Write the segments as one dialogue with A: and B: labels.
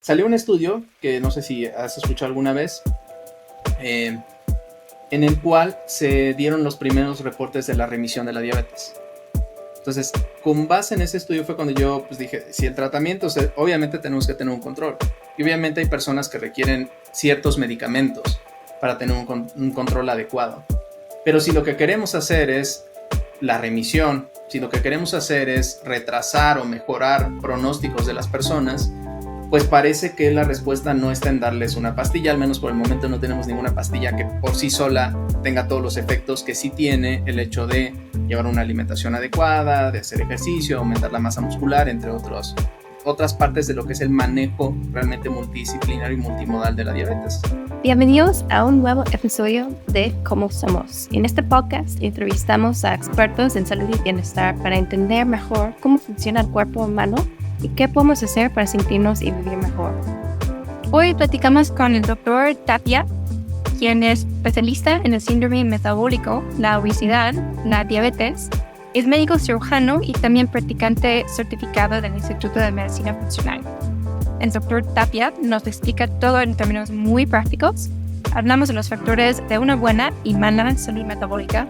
A: Salió un estudio que no sé si has escuchado alguna vez, eh, en el cual se dieron los primeros reportes de la remisión de la diabetes. Entonces, con base en ese estudio fue cuando yo pues, dije, si el tratamiento, obviamente tenemos que tener un control. Y obviamente hay personas que requieren ciertos medicamentos para tener un control adecuado. Pero si lo que queremos hacer es la remisión, si lo que queremos hacer es retrasar o mejorar pronósticos de las personas, pues parece que la respuesta no está en darles una pastilla, al menos por el momento no tenemos ninguna pastilla que por sí sola tenga todos los efectos que sí tiene el hecho de llevar una alimentación adecuada, de hacer ejercicio, aumentar la masa muscular, entre otras partes de lo que es el manejo realmente multidisciplinario y multimodal de la diabetes.
B: Bienvenidos a un nuevo episodio de Cómo Somos. En este podcast entrevistamos a expertos en salud y bienestar para entender mejor cómo funciona el cuerpo humano y qué podemos hacer para sentirnos y vivir mejor. Hoy platicamos con el Dr. Tapia, quien es especialista en el síndrome metabólico, la obesidad, la diabetes, es médico cirujano y también practicante certificado del Instituto de Medicina Funcional. El Dr. Tapia nos explica todo en términos muy prácticos. Hablamos de los factores de una buena y mala salud metabólica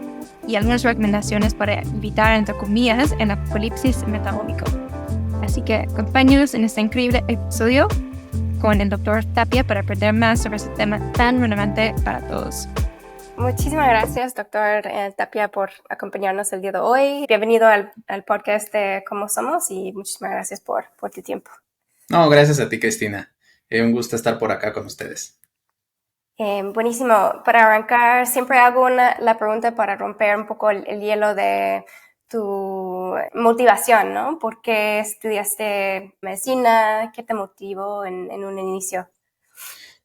B: y algunas recomendaciones para evitar, entre comillas, el apocalipsis metabólico. Así que acompáñanos en este increíble episodio con el Dr. Tapia para aprender más sobre este tema tan relevante para todos. Muchísimas gracias, Dr. Tapia, por acompañarnos el día de hoy. Bienvenido al podcast de Cómo Somos y muchísimas gracias por tu tiempo.
A: No, gracias a ti, Cristina. Un gusto estar por acá con ustedes.
B: Buenísimo. Para arrancar, siempre hago la pregunta para romper un poco el hielo de tu motivación, ¿no? ¿Por qué estudiaste medicina? ¿Qué te motivó en un inicio?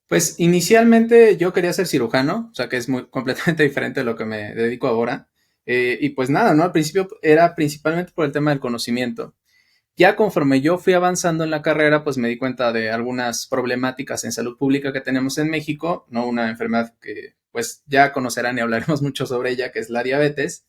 A: Pues inicialmente yo quería ser cirujano, o sea que es completamente diferente de lo que me dedico ahora. Y pues nada, ¿no? Al principio era principalmente por el tema del conocimiento. Ya conforme yo fui avanzando en la carrera, pues me di cuenta de algunas problemáticas en salud pública que tenemos en México, ¿no? Una enfermedad que pues ya conocerán y hablaremos mucho sobre ella, que es la diabetes.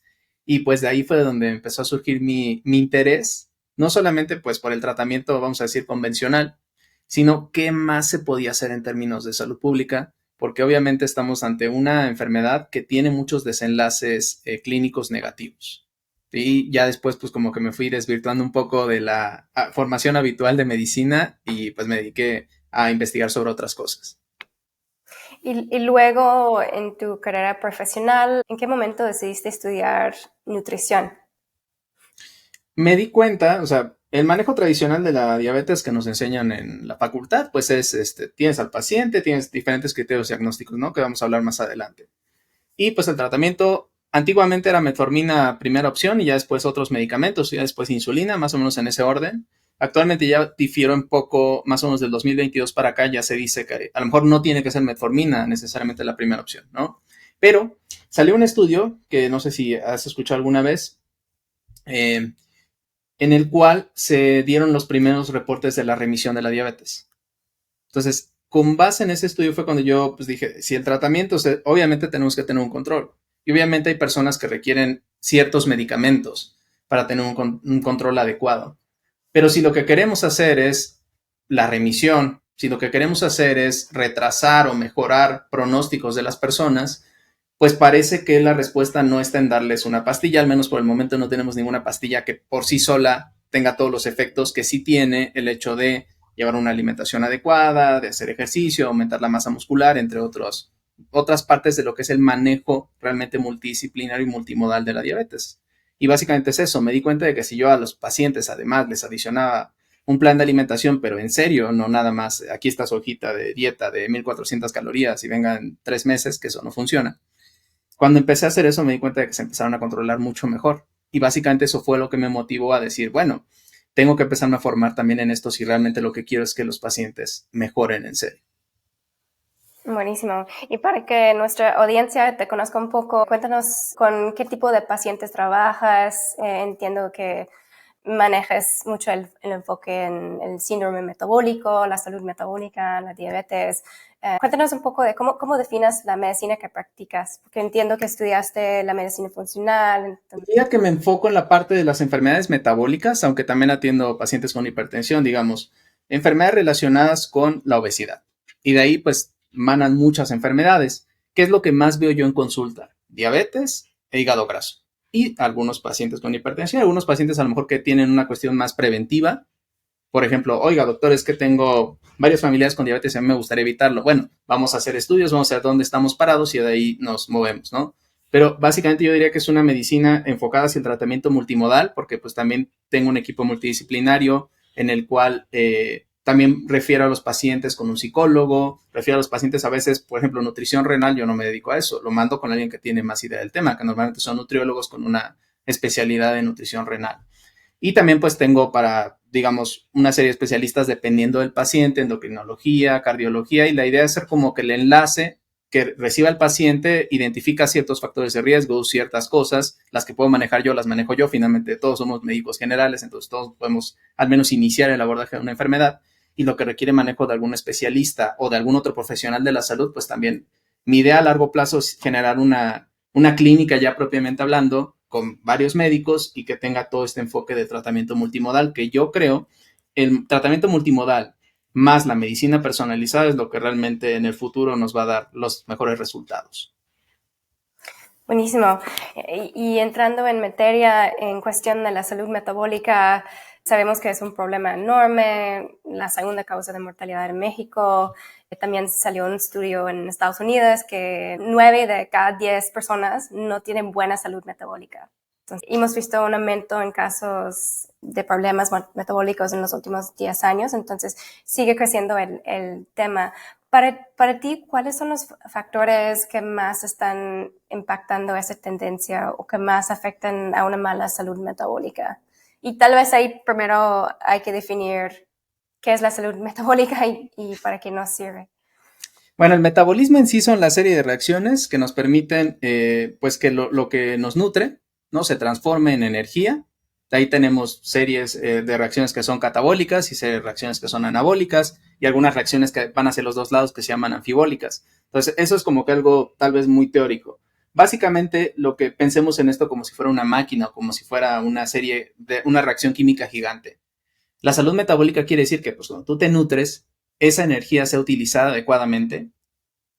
A: Y pues de ahí fue de donde empezó a surgir mi interés, no solamente pues por el tratamiento, vamos a decir, convencional, sino qué más se podía hacer en términos de salud pública, porque obviamente estamos ante una enfermedad que tiene muchos desenlaces clínicos negativos. Y ya después pues como que me fui desvirtuando un poco de la formación habitual de medicina y pues me dediqué a investigar sobre otras cosas.
B: Y luego en tu carrera profesional, ¿en qué momento decidiste estudiar nutrición?
A: Me di cuenta, o sea, el manejo tradicional de la diabetes que nos enseñan en la facultad, pues es, tienes al paciente, tienes diferentes criterios diagnósticos, ¿no? Que vamos a hablar más adelante. Y pues el tratamiento antiguamente era metformina primera opción y ya después otros medicamentos y ya después insulina, más o menos en ese orden. Actualmente ya difiero un poco, más o menos del 2022 para acá ya se dice que a lo mejor no tiene que ser metformina necesariamente la primera opción, ¿no? Pero salió un estudio que no sé si has escuchado alguna vez, en el cual se dieron los primeros reportes de la remisión de la diabetes. Entonces, con base en ese estudio fue cuando yo pues, dije, si el tratamiento, obviamente tenemos que tener un control. Y obviamente hay personas que requieren ciertos medicamentos para tener un control adecuado. Pero si lo que queremos hacer es la remisión, si lo que queremos hacer es retrasar o mejorar pronósticos de las personas, pues parece que la respuesta no está en darles una pastilla, al menos por el momento no tenemos ninguna pastilla que por sí sola tenga todos los efectos que sí tiene el hecho de llevar una alimentación adecuada, de hacer ejercicio, aumentar la masa muscular, entre otras partes de lo que es el manejo realmente multidisciplinario y multimodal de la diabetes. Y básicamente es eso, me di cuenta de que si yo a los pacientes además les adicionaba un plan de alimentación, pero en serio, no nada más, aquí está su hojita de dieta de 1400 calorías y vengan 3 meses, que eso no funciona. Cuando empecé a hacer eso me di cuenta de que se empezaron a controlar mucho mejor. Y básicamente eso fue lo que me motivó a decir, bueno, tengo que empezarme a formar también en esto si realmente lo que quiero es que los pacientes mejoren en serio.
B: Buenísimo. Y para que nuestra audiencia te conozca un poco, cuéntanos con qué tipo de pacientes trabajas. Entiendo que manejes mucho el enfoque en el síndrome metabólico, la salud metabólica, la diabetes. Cuéntanos un poco de cómo defines la medicina que practicas, porque entiendo que estudiaste la medicina funcional.
A: Diría que me enfoco en la parte de las enfermedades metabólicas, aunque también atiendo pacientes con hipertensión, digamos. enfermedades relacionadas con la obesidad. Y de ahí pues manan muchas enfermedades. ¿Qué es lo que más veo yo en consulta? Diabetes e hígado graso. Y algunos pacientes con hipertensión, algunos pacientes a lo mejor que tienen una cuestión más preventiva. Por ejemplo, oiga, doctor, es que tengo varias familias con diabetes y a mí me gustaría evitarlo. Bueno, vamos a hacer estudios, vamos a ver dónde estamos parados y de ahí nos movemos, ¿no? Pero básicamente yo diría que es una medicina enfocada hacia el tratamiento multimodal, porque pues también tengo un equipo multidisciplinario en el cual también refiero a los pacientes con un psicólogo, refiero a los pacientes a veces, por ejemplo, nutrición renal, yo no me dedico a eso, lo mando con alguien que tiene más idea del tema, que normalmente son nutriólogos con una especialidad en nutrición renal. Y también pues tengo para, digamos, una serie de especialistas dependiendo del paciente, endocrinología, cardiología, y la idea es ser como que el enlace que reciba el paciente identifica ciertos factores de riesgo, ciertas cosas, las que puedo manejar yo, las manejo yo, finalmente todos somos médicos generales, entonces todos podemos al menos iniciar el abordaje de una enfermedad, y lo que requiere manejo de algún especialista o de algún otro profesional de la salud, pues también mi idea a largo plazo es generar una clínica ya propiamente hablando, con varios médicos y que tenga todo este enfoque de tratamiento multimodal, que yo creo el tratamiento multimodal más la medicina personalizada es lo que realmente en el futuro nos va a dar los mejores resultados.
B: Buenísimo. Y entrando en materia en cuestión de la salud metabólica, sabemos que es un problema enorme, la segunda causa de mortalidad en México. También salió un estudio en Estados Unidos que 9 de cada 10 personas no tienen buena salud metabólica. Entonces, hemos visto un aumento en casos de problemas metabólicos en los últimos 10 años, entonces sigue creciendo el tema. Para ti, ¿cuáles son los factores que más están impactando esa tendencia o que más afectan a una mala salud metabólica? Y tal vez ahí primero hay que definir qué es la salud metabólica y para qué nos sirve.
A: Bueno, el metabolismo en sí son la serie de reacciones que nos permiten, pues que lo que nos nutre, ¿no? Se transforme en energía. De ahí tenemos series de reacciones que son catabólicas y series de reacciones que son anabólicas y algunas reacciones que van hacia los dos lados que se llaman anfibólicas. Entonces, eso es como que algo tal vez muy teórico. Básicamente, lo que pensemos en esto como si fuera una máquina o como si fuera una serie de una reacción química gigante. La salud metabólica quiere decir que pues, cuando tú te nutres, esa energía sea utilizada adecuadamente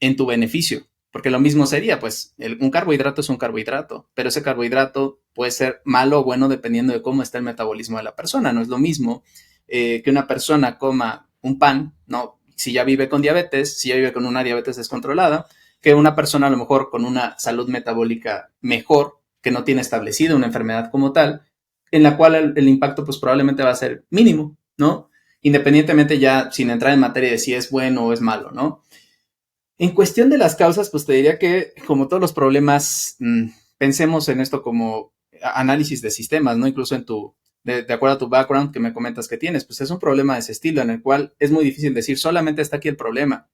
A: en tu beneficio. Porque lo mismo sería, pues, un carbohidrato es un carbohidrato, pero ese carbohidrato puede ser malo o bueno dependiendo de cómo está el metabolismo de la persona. No es lo mismo que una persona coma un pan, ¿no? Si ya vive con diabetes, si ya vive con una diabetes descontrolada, que una persona a lo mejor con una salud metabólica mejor, que no tiene establecida una enfermedad como tal, en la cual el impacto pues probablemente va a ser mínimo, ¿no? Independientemente ya sin entrar en materia de si es bueno o es malo, ¿no? En cuestión de las causas, pues te diría que como todos los problemas, pensemos en esto como análisis de sistemas, ¿no? Incluso de acuerdo a tu background que me comentas que tienes, pues es un problema de ese estilo en el cual es muy difícil decir solamente está aquí el problema.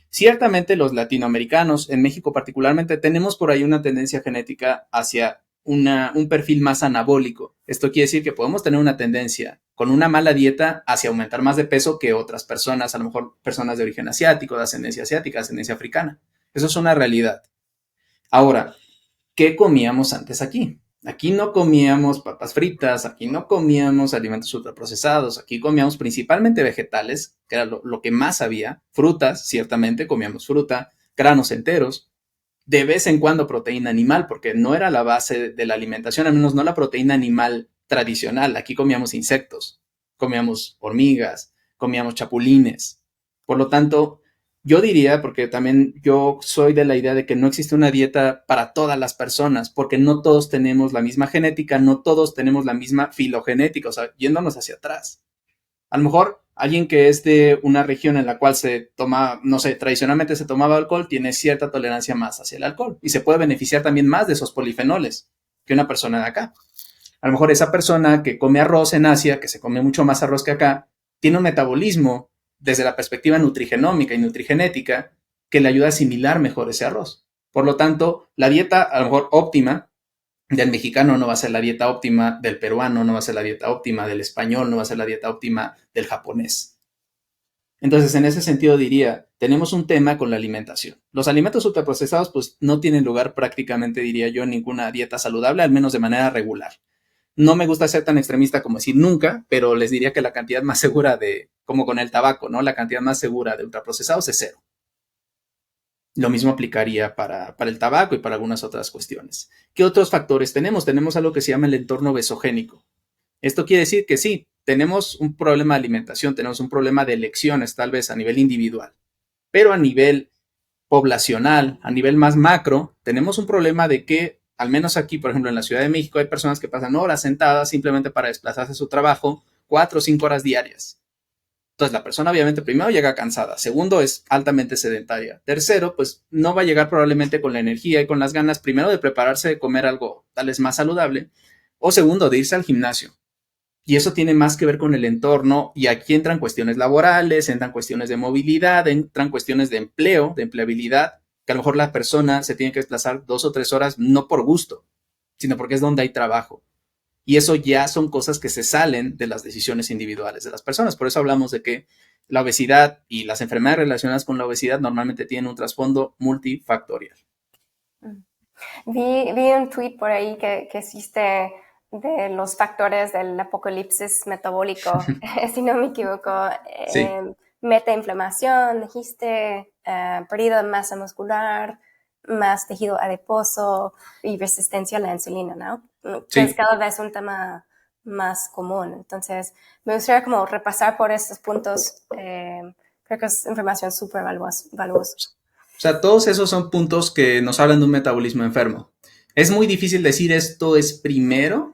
A: Ciertamente los latinoamericanos, en México particularmente, tenemos por ahí una tendencia genética hacia un perfil más anabólico. Esto quiere decir que podemos tener una tendencia con una mala dieta hacia aumentar más de peso que otras personas, a lo mejor personas de origen asiático, de ascendencia asiática, ascendencia africana. Eso es una realidad. Ahora, ¿qué comíamos antes aquí? Aquí no comíamos papas fritas, aquí no comíamos alimentos ultraprocesados, aquí comíamos principalmente vegetales, que era lo que más había, frutas, ciertamente comíamos fruta, granos enteros, de vez en cuando proteína animal, porque no era la base de la alimentación, al menos no la proteína animal tradicional. Aquí comíamos insectos, comíamos hormigas, comíamos chapulines. Por lo tanto, yo diría, porque también yo soy de la idea de que no existe una dieta para todas las personas, porque no todos tenemos la misma genética, no todos tenemos la misma filogenética, o sea, yéndonos hacia atrás. A lo mejor alguien que es de una región en la cual se toma, no sé, tradicionalmente se tomaba alcohol, tiene cierta tolerancia más hacia el alcohol y se puede beneficiar también más de esos polifenoles que una persona de acá. A lo mejor esa persona que come arroz en Asia, que se come mucho más arroz que acá, tiene un metabolismo desde la perspectiva nutrigenómica y nutrigenética que le ayuda a asimilar mejor ese arroz. Por lo tanto, la dieta a lo mejor óptima del mexicano no va a ser la dieta óptima del peruano, no va a ser la dieta óptima del español, no va a ser la dieta óptima del japonés. Entonces, en ese sentido diría, tenemos un tema con la alimentación. Los alimentos ultraprocesados pues no tienen lugar prácticamente, diría yo, en ninguna dieta saludable, al menos de manera regular. No me gusta ser tan extremista como decir nunca, pero les diría que la cantidad más segura como con el tabaco, ¿no? La cantidad más segura de ultraprocesados es cero. Lo mismo aplicaría para el tabaco y para algunas otras cuestiones. ¿Qué otros factores tenemos? Tenemos algo que se llama el entorno obesogénico. Esto quiere decir que sí, tenemos un problema de alimentación, tenemos un problema de elecciones, tal vez a nivel individual, pero a nivel poblacional, a nivel más macro, tenemos un problema de que, al menos aquí, por ejemplo, en la Ciudad de México, hay personas que pasan horas sentadas simplemente para desplazarse a su trabajo, 4 o 5 horas diarias. Entonces, la persona obviamente primero llega cansada, segundo es altamente sedentaria, tercero, pues no va a llegar probablemente con la energía y con las ganas, primero de prepararse de comer algo tal vez más saludable, o segundo, de irse al gimnasio. Y eso tiene más que ver con el entorno y aquí entran cuestiones laborales, entran cuestiones de movilidad, entran cuestiones de empleo, de empleabilidad, que a lo mejor la persona se tiene que desplazar 2 o 3 horas no por gusto, sino porque es donde hay trabajo. Y eso ya son cosas que se salen de las decisiones individuales de las personas. Por eso hablamos de que la obesidad y las enfermedades relacionadas con la obesidad normalmente tienen un trasfondo multifactorial.
C: Vi un tweet por ahí que hiciste de los factores del apocalipsis metabólico, si no me equivoco.
A: Sí.
C: Metainflamación, dijiste, pérdida de masa muscular, más tejido adiposo y resistencia a la insulina, ¿no?
A: Sí.
C: Es cada vez un tema más común. Entonces, me gustaría como repasar por estos puntos. Creo que es información súper valiosa.
A: O sea, todos esos son puntos que nos hablan de un metabolismo enfermo. Es muy difícil decir esto es primero.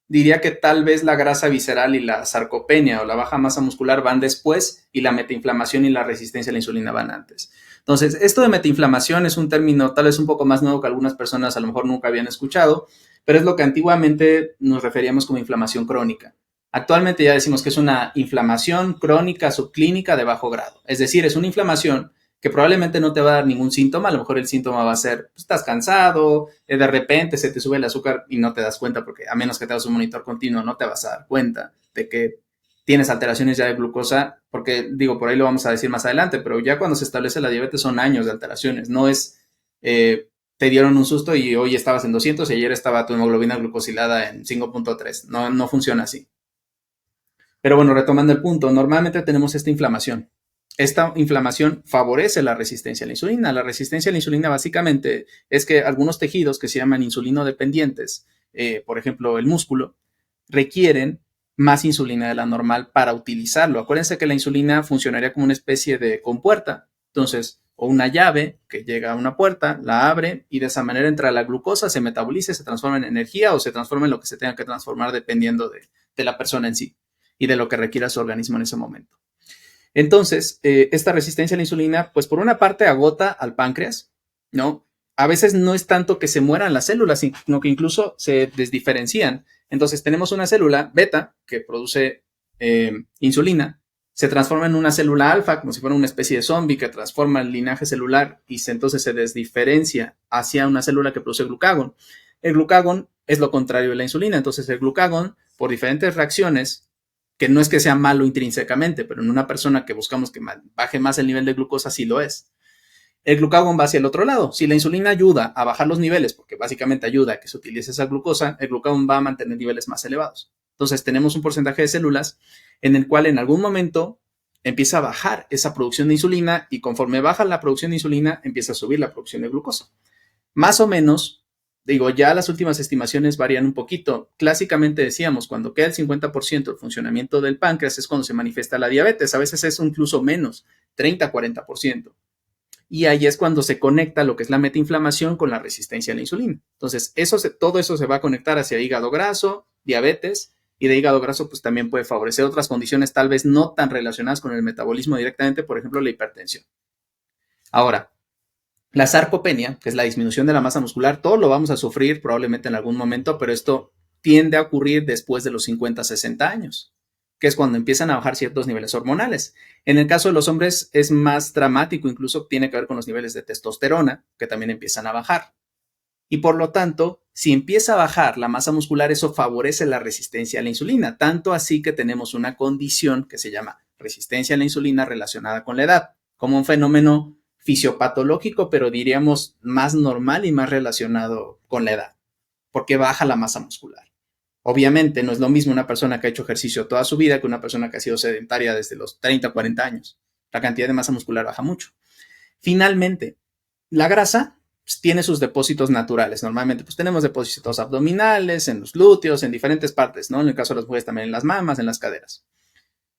A: Diría que tal vez la grasa visceral y la sarcopenia o la baja masa muscular van después y la metainflamación y la resistencia a la insulina van antes. Entonces, esto de metainflamación es un término tal vez un poco más nuevo que algunas personas a lo mejor nunca habían escuchado, pero es lo que antiguamente nos referíamos como inflamación crónica. Actualmente ya decimos que es una inflamación crónica subclínica de bajo grado. Es decir, es una inflamación que probablemente no te va a dar ningún síntoma, a lo mejor el síntoma va a ser, pues, estás cansado, de repente se te sube el azúcar y no te das cuenta porque a menos que te hagas un monitor continuo no te vas a dar cuenta de que tienes alteraciones ya de glucosa, porque digo, por ahí lo vamos a decir más adelante, pero ya cuando se establece la diabetes son años de alteraciones, no es te dieron un susto y hoy estabas en 200 y ayer estaba tu hemoglobina glucosilada en 5.3, no funciona así. Pero bueno, retomando el punto, normalmente tenemos esta inflamación. Esta inflamación favorece la resistencia a la insulina. La resistencia a la insulina básicamente es que algunos tejidos que se llaman insulinodependientes, por ejemplo el músculo, requieren más insulina de la normal para utilizarlo. Acuérdense que la insulina funcionaría como una especie de compuerta, entonces, o una llave que llega a una puerta, la abre y de esa manera entra la glucosa, se metaboliza, se transforma en energía o se transforma en lo que se tenga que transformar dependiendo de la persona en sí y de lo que requiera su organismo en ese momento. Entonces, esta resistencia a la insulina, pues por una parte agota al páncreas, ¿no? A veces no es tanto que se mueran las células, sino que incluso se desdiferencian. Entonces, tenemos una célula beta que produce insulina, se transforma en una célula alfa, como si fuera una especie de zombie que transforma el linaje celular y entonces se desdiferencia hacia una célula que produce glucagón. El glucagón es lo contrario de la insulina, entonces el glucagón, por diferentes reacciones, que no es que sea malo intrínsecamente, pero en una persona que buscamos que baje más el nivel de glucosa, sí lo es. El glucagón va hacia el otro lado. Si la insulina ayuda a bajar los niveles, porque básicamente ayuda a que se utilice esa glucosa, el glucagón va a mantener niveles más elevados. Entonces tenemos un porcentaje de células en el cual en algún momento empieza a bajar esa producción de insulina y conforme baja la producción de insulina, empieza a subir la producción de glucosa. Más o menos, digo, ya las últimas estimaciones varían un poquito. Clásicamente decíamos, cuando queda el 50% del funcionamiento del páncreas es cuando se manifiesta la diabetes. A veces es incluso menos, 30-40%. Y ahí es cuando se conecta lo que es la metainflamación con la resistencia a la insulina. Entonces, todo eso se va a conectar hacia hígado graso, diabetes, y de hígado graso pues también puede favorecer otras condiciones tal vez no tan relacionadas con el metabolismo directamente, por ejemplo, la hipertensión. Ahora, la sarcopenia, que es la disminución de la masa muscular, todo lo vamos a sufrir probablemente en algún momento, pero esto tiende a ocurrir después de los 50, 60 años, que es cuando empiezan a bajar ciertos niveles hormonales. En el caso de los hombres es más dramático, incluso tiene que ver con los niveles de testosterona, que también empiezan a bajar. Y por lo tanto, si empieza a bajar la masa muscular, eso favorece la resistencia a la insulina, tanto así que tenemos una condición que se llama resistencia a la insulina relacionada con la edad, como un fenómeno fisiopatológico, pero diríamos más normal y más relacionado con la edad, porque baja la masa muscular. Obviamente no es lo mismo una persona que ha hecho ejercicio toda su vida que una persona que ha sido sedentaria desde los 30 o 40 años. La cantidad de masa muscular baja mucho. Finalmente, la grasa pues, tiene sus depósitos naturales. Normalmente pues tenemos depósitos abdominales, en los glúteos, en diferentes partes, ¿no? En el caso de las mujeres también en las mamas, en las caderas.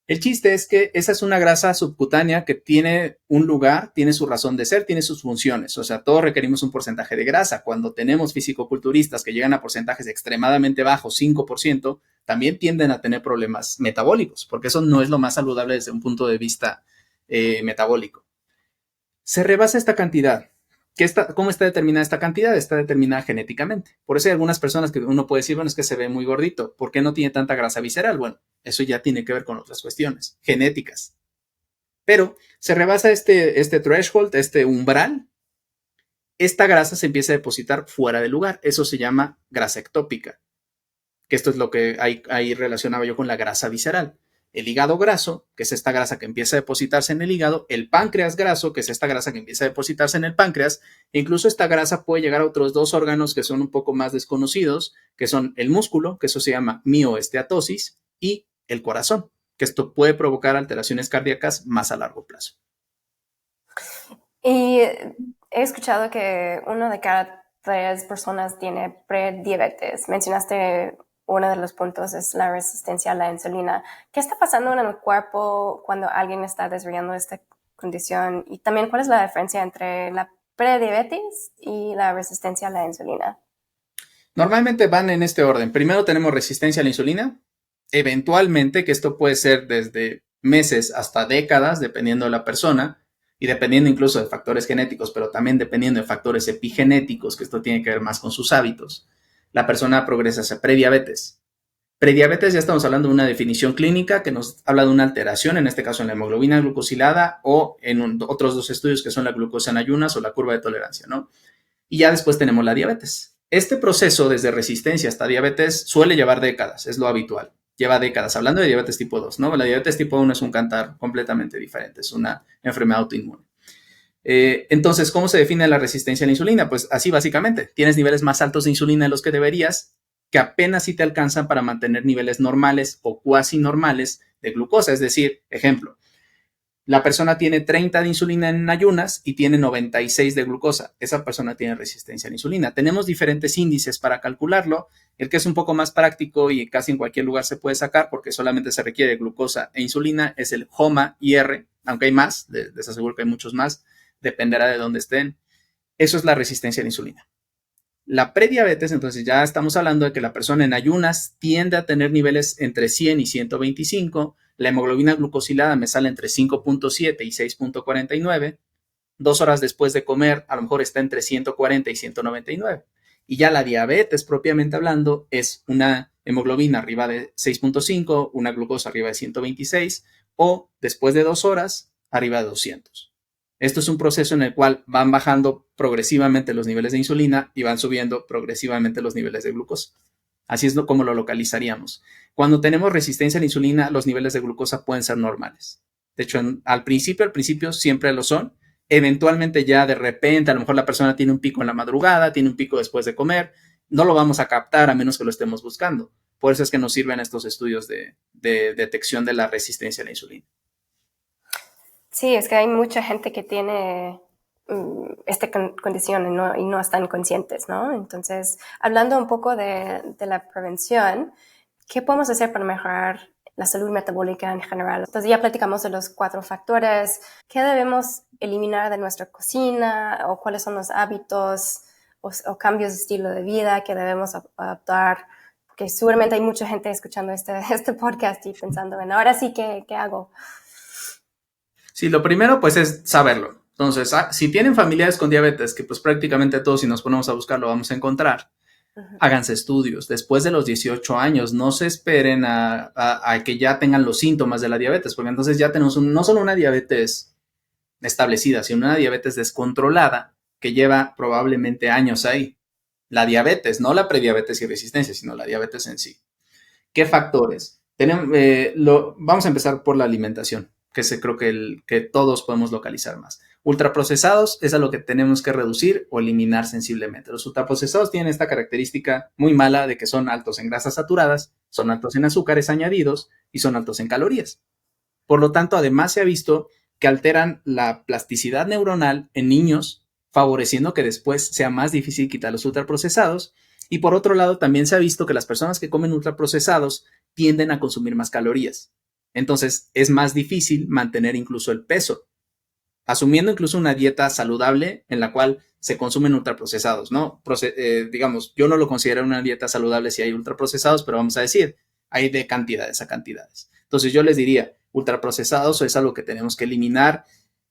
A: El chiste es que esa es una grasa subcutánea que tiene un lugar, tiene su razón de ser, tiene sus funciones. O sea, todos requerimos un porcentaje de grasa. Cuando tenemos fisicoculturistas que llegan a porcentajes extremadamente bajos, 5%, también tienden a tener problemas metabólicos, porque eso no es lo más saludable desde un punto de vista metabólico. Se rebasa esta cantidad. ¿Cómo está determinada esta cantidad? Está determinada genéticamente. Por eso hay algunas personas que uno puede decir, bueno, es que se ve muy gordito. ¿Por qué no tiene tanta grasa visceral? Bueno, eso ya tiene que ver con otras cuestiones genéticas. Pero se rebasa este threshold, este umbral. Esta grasa se empieza a depositar fuera del lugar. Eso se llama grasa ectópica. Que esto es lo que ahí relacionaba yo con la grasa visceral. El hígado graso, que es esta grasa que empieza a depositarse en el hígado, el páncreas graso, que es esta grasa que empieza a depositarse en el páncreas, e incluso esta grasa puede llegar a otros dos órganos que son un poco más desconocidos, que son el músculo, que eso se llama mioesteatosis, y el corazón, que esto puede provocar alteraciones cardíacas más a largo plazo.
C: Y he escuchado que 1 de cada 3 personas tiene prediabetes. Mencionaste uno de los puntos es la resistencia a la insulina. ¿Qué está pasando en el cuerpo cuando alguien está desarrollando esta condición? Y también, ¿cuál es la diferencia entre la prediabetes y la resistencia a la insulina?
A: Normalmente van en este orden. Primero tenemos resistencia a la insulina. Eventualmente, que esto puede ser desde meses hasta décadas, dependiendo de la persona, y dependiendo incluso de factores genéticos, pero también dependiendo de factores epigenéticos, que esto tiene que ver más con sus hábitos. La persona progresa hacia prediabetes. Prediabetes ya estamos hablando de una definición clínica que nos habla de una alteración, en este caso en la hemoglobina glucosilada o en otros 2 estudios que son la glucosa en ayunas o la curva de tolerancia, ¿no? Y ya después tenemos la diabetes. Este proceso desde resistencia hasta diabetes suele llevar décadas, es lo habitual. Lleva décadas, hablando de diabetes tipo 2, ¿no? La diabetes tipo 1 es un cantar completamente diferente, es una enfermedad autoinmune. Entonces, ¿cómo se define la resistencia a la insulina? Pues así básicamente, tienes niveles más altos de insulina de los que deberías, que apenas sí te alcanzan para mantener niveles normales o cuasi normales de glucosa. Es decir, ejemplo, la persona tiene 30 de insulina en ayunas y tiene 96 de glucosa. Esa persona tiene resistencia a la insulina. Tenemos diferentes índices para calcularlo. El que es un poco más práctico y casi en cualquier lugar se puede sacar porque solamente se requiere glucosa e insulina es el HOMA-IR, aunque hay más, les aseguro que hay muchos más, dependerá de dónde estén. Eso es la resistencia a la insulina. La prediabetes, entonces ya estamos hablando de que la persona en ayunas tiende a tener niveles entre 100 y 125, la hemoglobina glucosilada me sale entre 5.7 y 6.49, 2 horas después de comer a lo mejor está entre 140 y 199. Y ya la diabetes propiamente hablando es una hemoglobina arriba de 6.5, una glucosa arriba de 126 o después de 2 horas arriba de 200. Esto es un proceso en el cual van bajando progresivamente los niveles de insulina y van subiendo progresivamente los niveles de glucosa. Así es como lo localizaríamos. Cuando tenemos resistencia a la insulina, los niveles de glucosa pueden ser normales. De hecho, al principio siempre lo son. Eventualmente ya de repente, a lo mejor la persona tiene un pico en la madrugada, tiene un pico después de comer. No lo vamos a captar a menos que lo estemos buscando. Por eso es que nos sirven estos estudios de detección de la resistencia a la insulina.
C: Sí, es que hay mucha gente que tiene esta condición y no están conscientes, ¿no? Entonces, hablando un poco de la prevención, ¿qué podemos hacer para mejorar la salud metabólica en general? Entonces, ya platicamos de los 4 factores. ¿Qué debemos eliminar de nuestra cocina o cuáles son los hábitos o cambios de estilo de vida que debemos adoptar? Porque seguramente hay mucha gente escuchando este podcast y pensando, bueno, ahora sí, ¿qué hago?
A: Sí, lo primero pues es saberlo. Entonces, si tienen familiares con diabetes, que pues prácticamente todos si nos ponemos a buscar lo vamos a encontrar, háganse estudios. Después de los 18 años, no se esperen a que ya tengan los síntomas de la diabetes, porque entonces ya tenemos no solo una diabetes establecida, sino una diabetes descontrolada que lleva probablemente años ahí. La diabetes, no la prediabetes y resistencia, sino la diabetes en sí. ¿Qué factores? Vamos a empezar por la alimentación, que creo que todos podemos localizar más. Ultraprocesados es a lo que tenemos que reducir o eliminar sensiblemente. Los ultraprocesados tienen esta característica muy mala de que son altos en grasas saturadas, son altos en azúcares añadidos y son altos en calorías. Por lo tanto, además se ha visto que alteran la plasticidad neuronal en niños, favoreciendo que después sea más difícil quitar los ultraprocesados. Y por otro lado, también se ha visto que las personas que comen ultraprocesados tienden a consumir más calorías. Entonces, es más difícil mantener incluso el peso, asumiendo incluso una dieta saludable en la cual se consumen ultraprocesados, ¿no? Digamos, yo no lo considero una dieta saludable si hay ultraprocesados, pero vamos a decir, hay de cantidades a cantidades. Entonces, yo les diría, ultraprocesados es algo que tenemos que eliminar.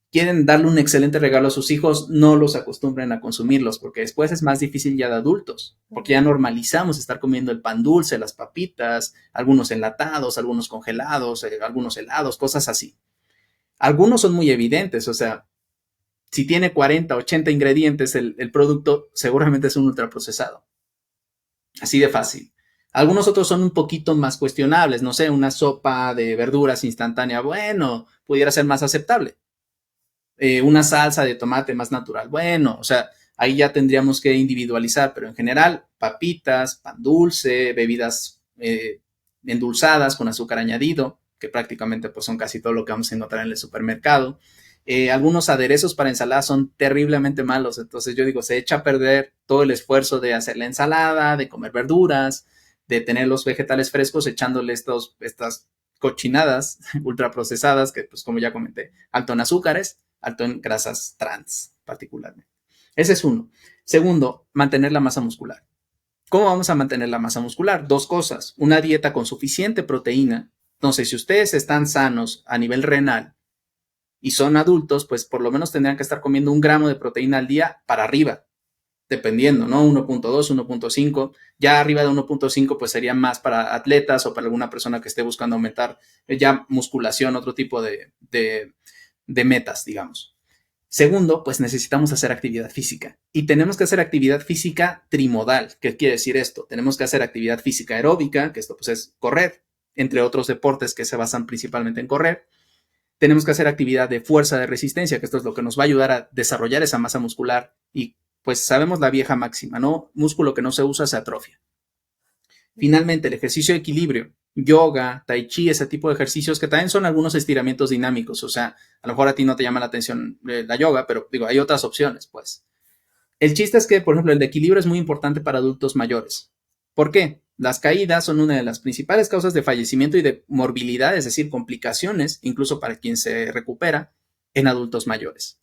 A: Quieren darle un excelente regalo a sus hijos, no los acostumbren a consumirlos, porque después es más difícil ya de adultos, porque ya normalizamos estar comiendo el pan dulce, las papitas, algunos enlatados, algunos congelados, algunos helados, cosas así. Algunos son muy evidentes, o sea, si tiene 40, 80 ingredientes el producto, seguramente es un ultraprocesado. Así de fácil. Algunos otros son un poquito más cuestionables, no sé, una sopa de verduras instantánea, bueno, pudiera ser más aceptable. Una salsa de tomate más natural, bueno, o sea, ahí ya tendríamos que individualizar, pero en general, papitas, pan dulce, bebidas endulzadas con azúcar añadido, que prácticamente pues son casi todo lo que vamos a encontrar en el supermercado. Algunos aderezos para ensaladas son terriblemente malos, entonces yo digo, se echa a perder todo el esfuerzo de hacer la ensalada, de comer verduras, de tener los vegetales frescos echándole estas cochinadas ultraprocesadas que pues como ya comenté, alto en azúcares, alto en grasas trans particularmente. Ese es uno. Segundo, mantener la masa muscular. ¿Cómo vamos a mantener la masa muscular? Dos cosas, una dieta con suficiente proteína. Entonces, si ustedes están sanos a nivel renal y son adultos, pues por lo menos tendrían que estar comiendo 1 gramo de proteína al día para arriba, dependiendo, ¿no? 1.2, 1.5. Ya arriba de 1.5, pues sería más para atletas o para alguna persona que esté buscando aumentar ya musculación, otro tipo de metas, digamos. Segundo, pues necesitamos hacer actividad física y tenemos que hacer actividad física trimodal. ¿Qué quiere decir esto? Tenemos que hacer actividad física aeróbica, que esto pues es correr, entre otros deportes que se basan principalmente en correr. Tenemos que hacer actividad de fuerza de resistencia, que esto es lo que nos va a ayudar a desarrollar esa masa muscular y pues sabemos la vieja máxima, ¿no? Músculo que no se usa se atrofia. Finalmente, el ejercicio de equilibrio, yoga, tai chi, ese tipo de ejercicios que también son algunos estiramientos dinámicos. O sea, a lo mejor a ti no te llama la atención la yoga, pero digo, hay otras opciones, pues. El chiste es que, por ejemplo, el de equilibrio es muy importante para adultos mayores. ¿Por qué? Las caídas son una de las principales causas de fallecimiento y de morbilidad, es decir, complicaciones, incluso para quien se recupera, en adultos mayores.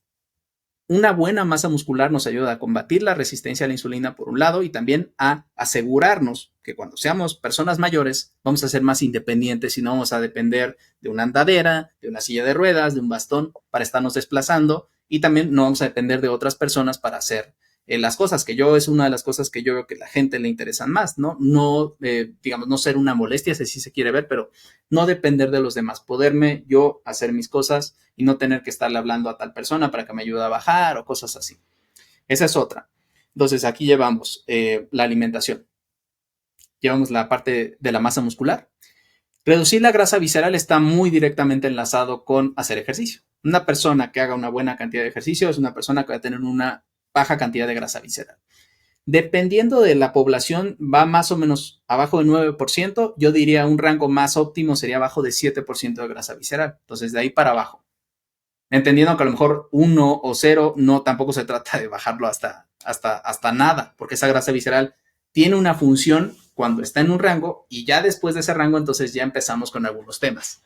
A: Una buena masa muscular nos ayuda a combatir la resistencia a la insulina por un lado y también a asegurarnos que cuando seamos personas mayores vamos a ser más independientes y no vamos a depender de una andadera, de una silla de ruedas, de un bastón para estarnos desplazando y también no vamos a depender de otras personas para hacer las cosas, que es una de las cosas que yo veo que a la gente le interesan más, ¿no? No, digamos, no ser una molestia, si se quiere ver, pero no depender de los demás, poderme yo hacer mis cosas y no tener que estarle hablando a tal persona para que me ayude a bajar o cosas así. Esa es otra. Entonces, aquí llevamos la alimentación. Llevamos la parte de la masa muscular. Reducir la grasa visceral está muy directamente enlazado con hacer ejercicio. Una persona que haga una buena cantidad de ejercicio es una persona que va a tener una baja cantidad de grasa visceral. Dependiendo de la población, va más o menos abajo del 9%. Yo diría un rango más óptimo sería abajo de 7% de grasa visceral. Entonces, de ahí para abajo. Entendiendo que a lo mejor 1 o 0, no, tampoco se trata de bajarlo hasta nada, porque esa grasa visceral tiene una función cuando está en un rango y ya después de ese rango, entonces ya empezamos con algunos temas.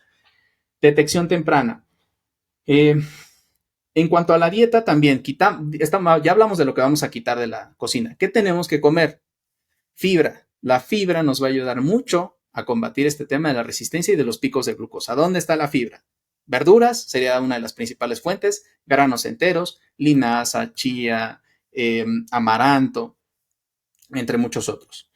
A: Detección temprana. En cuanto a la dieta, también ya hablamos de lo que vamos a quitar de la cocina. ¿Qué tenemos que comer? Fibra. La fibra nos va a ayudar mucho a combatir este tema de la resistencia y de los picos de glucosa. ¿Dónde está la fibra? Verduras sería una de las principales fuentes, granos enteros, linaza, chía, amaranto, entre muchos otros.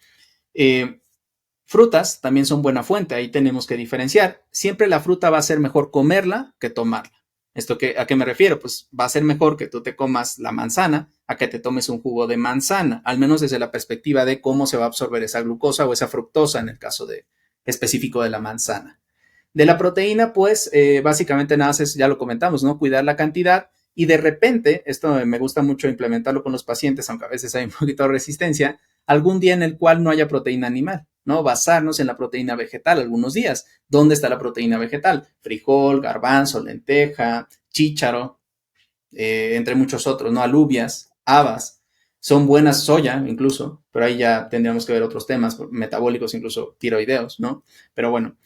A: Frutas también son buena fuente, ahí tenemos que diferenciar. Siempre la fruta va a ser mejor comerla que tomarla. ¿A qué me refiero? Pues va a ser mejor que tú te comas la manzana a que te tomes un jugo de manzana, al menos desde la perspectiva de cómo se va a absorber esa glucosa o esa fructosa en el caso específico de la manzana. De la proteína, pues básicamente nada, ya lo comentamos, ¿no? Cuidar la cantidad Y de repente, esto me gusta mucho implementarlo con los pacientes, aunque a veces hay un poquito de resistencia, algún día en el cual no haya proteína animal, ¿no? Basarnos en la proteína vegetal algunos días. ¿Dónde está la proteína vegetal? Frijol, garbanzo, lenteja, chícharo, entre muchos otros, ¿no? Alubias, habas. Son buenas, soya incluso, pero ahí ya tendríamos que ver otros temas metabólicos, incluso tiroideos, ¿no? Pero bueno,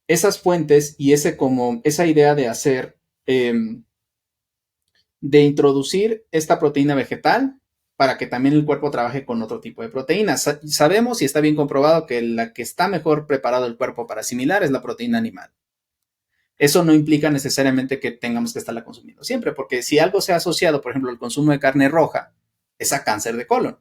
A: esas fuentes y esa idea de hacer, de introducir esta proteína vegetal para que también el cuerpo trabaje con otro tipo de proteínas. Sabemos y está bien comprobado que la que está mejor preparado el cuerpo para asimilar es la proteína animal. Eso no implica necesariamente que tengamos que estarla consumiendo siempre, porque si algo se ha asociado, por ejemplo, al consumo de carne roja, es a cáncer de colon.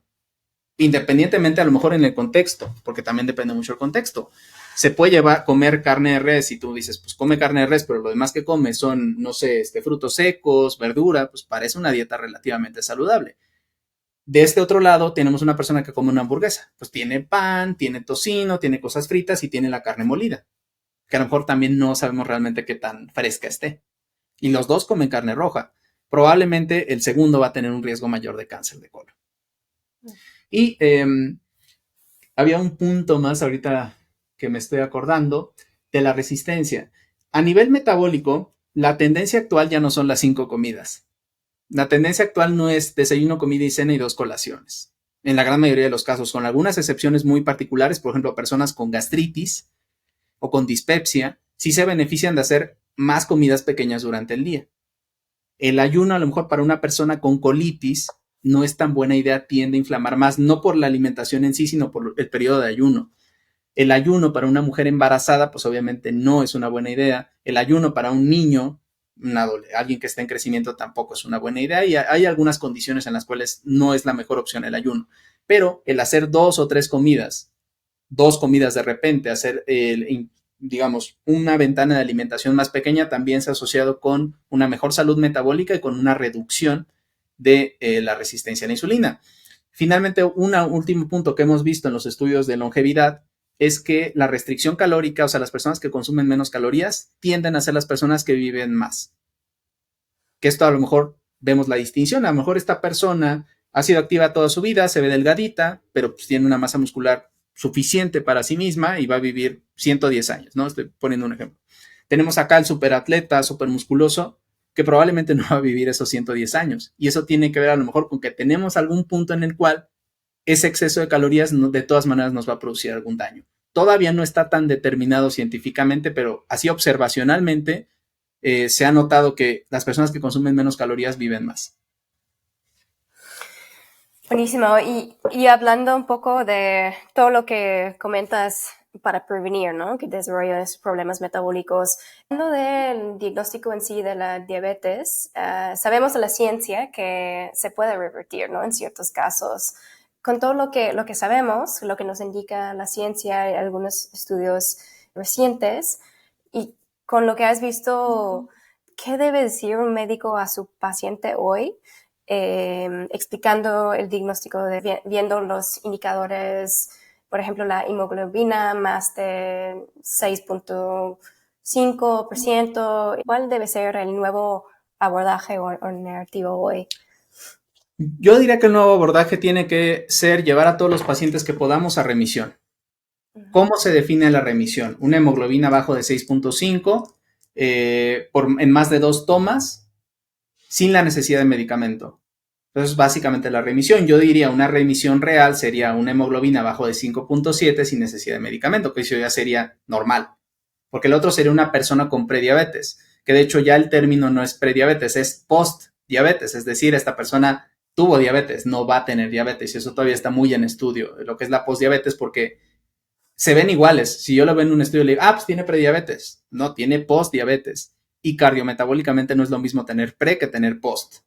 A: Independientemente a lo mejor en el contexto, porque también depende mucho del contexto. Se puede comer carne de res y tú dices, pues come carne de res, pero lo demás que come son, no sé, frutos secos, verdura, pues parece una dieta relativamente saludable. De este otro lado tenemos una persona que come una hamburguesa, pues tiene pan, tiene tocino, tiene cosas fritas y tiene la carne molida, que a lo mejor también no sabemos realmente qué tan fresca esté. Y los dos comen carne roja. Probablemente el segundo va a tener un riesgo mayor de cáncer de colon. Y había un punto más ahorita que me estoy acordando de la resistencia. A nivel metabólico, la tendencia actual ya no son las 5 comidas. La tendencia actual no es desayuno, comida y cena y 2 colaciones. En la gran mayoría de los casos, con algunas excepciones muy particulares, por ejemplo, personas con gastritis o con dispepsia, sí se benefician de hacer más comidas pequeñas durante el día. El ayuno, a lo mejor para una persona con colitis, no es tan buena idea, tiende a inflamar más, no por la alimentación en sí, sino por el periodo de ayuno. El ayuno para una mujer embarazada, pues obviamente no es una buena idea. El ayuno para un niño, alguien que está en crecimiento, tampoco es una buena idea. Y hay algunas condiciones en las cuales no es la mejor opción el ayuno. Pero el hacer 2 o 3 comidas, 2 comidas de repente, hacer, digamos, una ventana de alimentación más pequeña, también se ha asociado con una mejor salud metabólica y con una reducción de la resistencia a la insulina. Finalmente, un último punto que hemos visto en los estudios de longevidad es que la restricción calórica, o sea, las personas que consumen menos calorías, tienden a ser las personas que viven más. Que esto a lo mejor vemos la distinción. A lo mejor esta persona ha sido activa toda su vida, se ve delgadita, pero pues tiene una masa muscular suficiente para sí misma y va a vivir 110 años, ¿no? Estoy poniendo un ejemplo. Tenemos acá el superatleta, supermusculoso, que probablemente no va a vivir esos 110 años. Y eso tiene que ver a lo mejor con que tenemos algún punto en el cual ese exceso de calorías de todas maneras nos va a producir algún daño. Todavía no está tan determinado científicamente, pero así observacionalmente se ha notado que las personas que consumen menos calorías viven más.
C: Buenísimo. Y hablando un poco de todo lo que comentas para prevenir, ¿no? Que desarrolles problemas metabólicos. Hablando del diagnóstico en sí de la diabetes, sabemos de la ciencia que se puede revertir, ¿no? En ciertos casos. Con todo lo que sabemos, lo que nos indica la ciencia y algunos estudios recientes, y con lo que has visto, ¿qué debe decir un médico a su paciente hoy? Explicando el diagnóstico, viendo los indicadores, por ejemplo, la hemoglobina más de 6.5%. ¿Cuál debe ser el nuevo abordaje o narrativo hoy?
A: Yo diría que el nuevo abordaje tiene que ser llevar a todos los pacientes que podamos a remisión. ¿Cómo se define la remisión? Una hemoglobina abajo de 6.5 en más de 2 tomas sin la necesidad de medicamento. Entonces, básicamente la remisión. Yo diría una remisión real sería una hemoglobina abajo de 5.7 sin necesidad de medicamento, que eso ya sería normal. Porque el otro sería una persona con prediabetes, que de hecho ya el término no es prediabetes, es postdiabetes, es decir, esta persona tuvo diabetes, no va a tener diabetes, y eso todavía está muy en estudio, lo que es la postdiabetes, porque se ven iguales. Si yo lo veo en un estudio, le digo, pues tiene prediabetes. No, tiene postdiabetes. Y cardiometabólicamente no es lo mismo tener pre que tener post.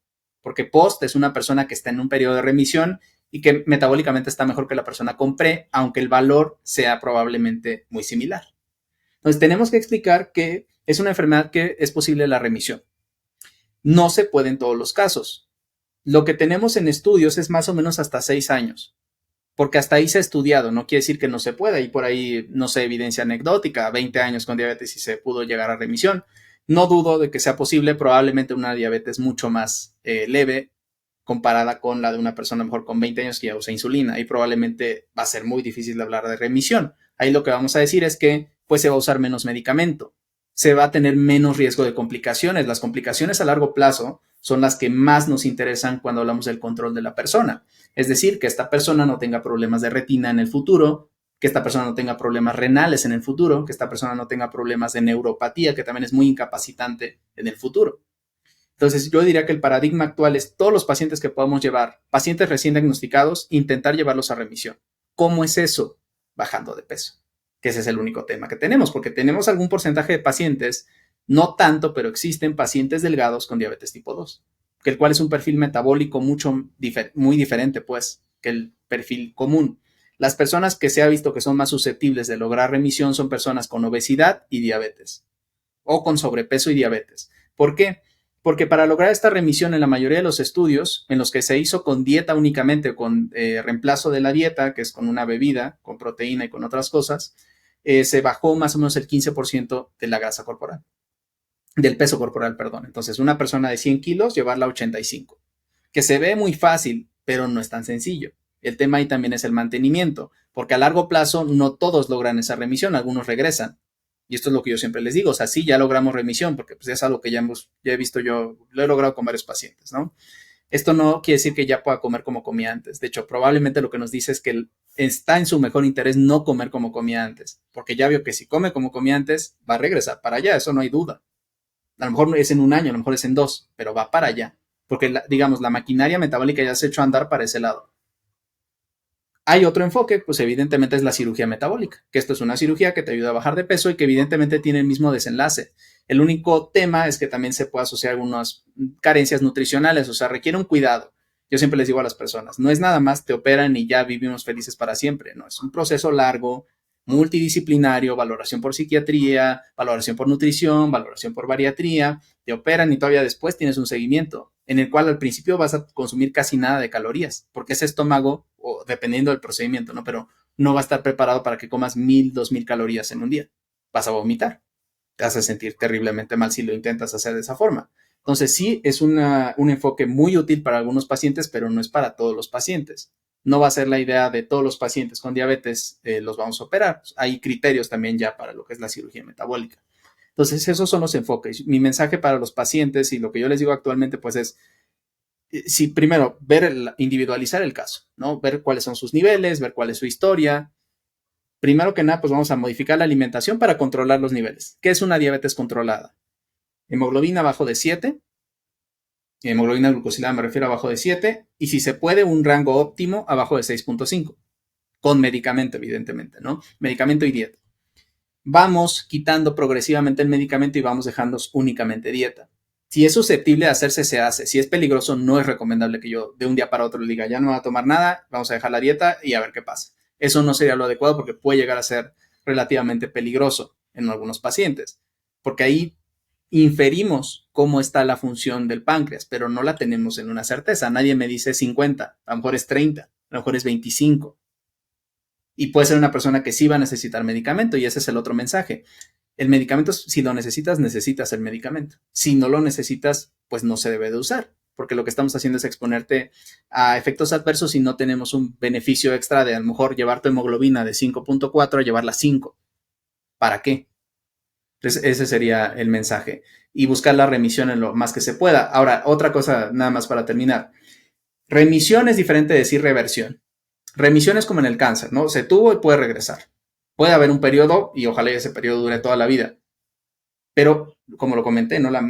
A: Porque post es una persona que está en un periodo de remisión y que metabólicamente está mejor que la persona con pre, aunque el valor sea probablemente muy similar. Entonces, tenemos que explicar que es una enfermedad que es posible la remisión. No se puede en todos los casos. Lo que tenemos en estudios es más o menos hasta 6 años, porque hasta ahí se ha estudiado, no quiere decir que no se pueda, y por ahí, no sé, evidencia anecdótica, 20 años con diabetes y se pudo llegar a remisión, No dudo de que sea posible, probablemente una diabetes mucho más leve comparada con la de una persona mejor con 20 años que ya usa insulina, y probablemente va a ser muy difícil de hablar de remisión. Ahí lo que vamos a decir es que pues se va a usar menos medicamento, se va a tener menos riesgo de complicaciones. Las complicaciones a largo plazo son las que más nos interesan cuando hablamos del control de la persona. Es decir, que esta persona no tenga problemas de retina en el futuro, que esta persona no tenga problemas renales en el futuro, que esta persona no tenga problemas de neuropatía, que también es muy incapacitante en el futuro. Entonces, yo diría que el paradigma actual es todos los pacientes que podamos llevar, pacientes recién diagnosticados, intentar llevarlos a remisión. ¿Cómo es eso? Bajando de peso, que ese es el único tema que tenemos, porque tenemos algún porcentaje de pacientes, no tanto, pero existen pacientes delgados con diabetes tipo 2, que el cual es un perfil metabólico muy diferente, pues, que el perfil común. Las personas que se ha visto que son más susceptibles de lograr remisión son personas con obesidad y diabetes, o con sobrepeso y diabetes. ¿Por qué? Porque para lograr esta remisión, en la mayoría de los estudios en los que se hizo con dieta únicamente, con reemplazo de la dieta, que es con una bebida, con proteína y con otras cosas, se bajó más o menos el 15% de la grasa corporal, del peso corporal, perdón. Entonces, una persona de 100 kilos, llevarla a 85, que se ve muy fácil, pero no es tan sencillo. El tema ahí también es el mantenimiento, porque a largo plazo no todos logran esa remisión, algunos regresan. Y esto es lo que yo siempre les digo, o sea, sí, ya logramos remisión, porque pues es algo que ya he visto yo, lo he logrado con varios pacientes, ¿no? Esto no quiere decir que ya pueda comer como comía antes. De hecho, probablemente lo que nos dice es que está en su mejor interés no comer como comía antes, porque ya vio que si come como comía antes, va a regresar para allá, eso no hay duda. A lo mejor es en un año, a lo mejor es en 2, pero va para allá, porque digamos, la maquinaria metabólica ya se echó a andar para ese lado. Hay otro enfoque, pues evidentemente es la cirugía metabólica, que esto es una cirugía que te ayuda a bajar de peso y que evidentemente tiene el mismo desenlace. El único tema es que también se puede asociar algunas carencias nutricionales, o sea, requiere un cuidado. Yo siempre les digo a las personas, no es nada más te operan y ya vivimos felices para siempre, no, es un proceso largo, multidisciplinario, valoración por psiquiatría, valoración por nutrición, valoración por bariatría, te operan y todavía después tienes un seguimiento en el cual al principio vas a consumir casi nada de calorías, porque ese estómago, o dependiendo del procedimiento, ¿no? Pero no va a estar preparado para que comas 1000, 2000 calorías en un día. Vas a vomitar. Te vas a sentir terriblemente mal si lo intentas hacer de esa forma. Entonces sí, es un enfoque muy útil para algunos pacientes, pero no es para todos los pacientes. No va a ser la idea de todos los pacientes con diabetes los vamos a operar. Hay criterios también ya para lo que es la cirugía metabólica. Entonces, esos son los enfoques. Mi mensaje para los pacientes y lo que yo les digo actualmente, pues es, sí, primero, individualizar el caso, ¿no? Ver cuáles son sus niveles, ver cuál es su historia. Primero que nada, pues vamos a modificar la alimentación para controlar los niveles. ¿Qué es una diabetes controlada? Hemoglobina abajo de 7, hemoglobina glucosilada me refiero abajo de 7, y si se puede, un rango óptimo abajo de 6.5, con medicamento, evidentemente, ¿no? Medicamento y dieta. Vamos quitando progresivamente el medicamento y vamos dejando únicamente dieta. Si es susceptible de hacerse, se hace. Si es peligroso, no es recomendable que yo de un día para otro le diga, ya no va a tomar nada, vamos a dejar la dieta y a ver qué pasa. Eso no sería lo adecuado porque puede llegar a ser relativamente peligroso en algunos pacientes, porque ahí inferimos cómo está la función del páncreas, pero no la tenemos en una certeza. Nadie me dice 50, a lo mejor es 30, a lo mejor es 25. Y puede ser una persona que sí va a necesitar medicamento, y ese es el otro mensaje. El medicamento, si lo necesitas, necesitas el medicamento. Si no lo necesitas, pues no se debe de usar, porque lo que estamos haciendo es exponerte a efectos adversos y no tenemos un beneficio extra de a lo mejor llevar tu hemoglobina de 5.4 a llevarla a 5. ¿Para qué? Entonces, ese sería el mensaje. Y buscar la remisión en lo más que se pueda. Ahora, otra cosa nada más para terminar. Remisión es diferente de decir reversión. Remisión es como en el cáncer, ¿no? Se tuvo y puede regresar. Puede haber un periodo y ojalá ese periodo dure toda la vida. Pero, como lo comenté, ¿no? La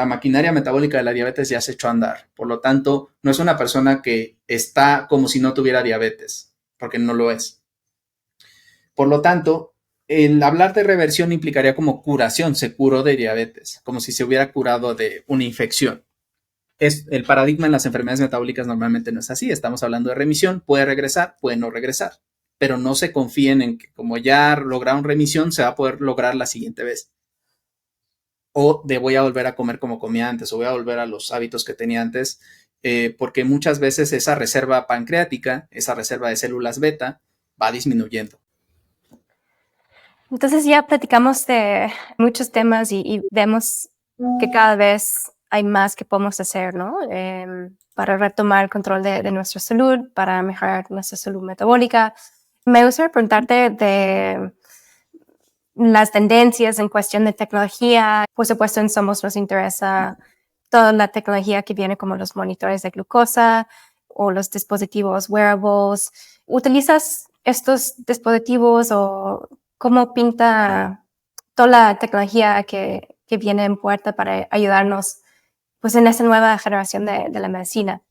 A: maquinaria metabólica de la diabetes ya se echó a andar. Por lo tanto, no es una persona que está como si no tuviera diabetes, porque no lo es. Por lo tanto, el hablar de reversión implicaría como curación, se curó de diabetes, como si se hubiera curado de una infección. El paradigma en las enfermedades metabólicas normalmente no es así. Estamos hablando de remisión, puede regresar, puede no regresar, pero no se confíen en que como ya lograron remisión, se va a poder lograr la siguiente vez. O de voy a volver a comer como comía antes, o voy a volver a los hábitos que tenía antes, porque muchas veces esa reserva pancreática, esa reserva de células beta, va disminuyendo.
C: Entonces ya platicamos de muchos temas y vemos que cada vez hay más que podemos hacer, ¿no? Para retomar el control de nuestra salud, para mejorar nuestra salud metabólica. Me gustaría preguntarte de las tendencias en cuestión de tecnología. Por supuesto, en Somos nos interesa toda la tecnología que viene como los monitores de glucosa o los dispositivos wearables. ¿Utilizas estos dispositivos o cómo pinta toda la tecnología que viene en puerta para ayudarnos pues en esta nueva generación de la medicina?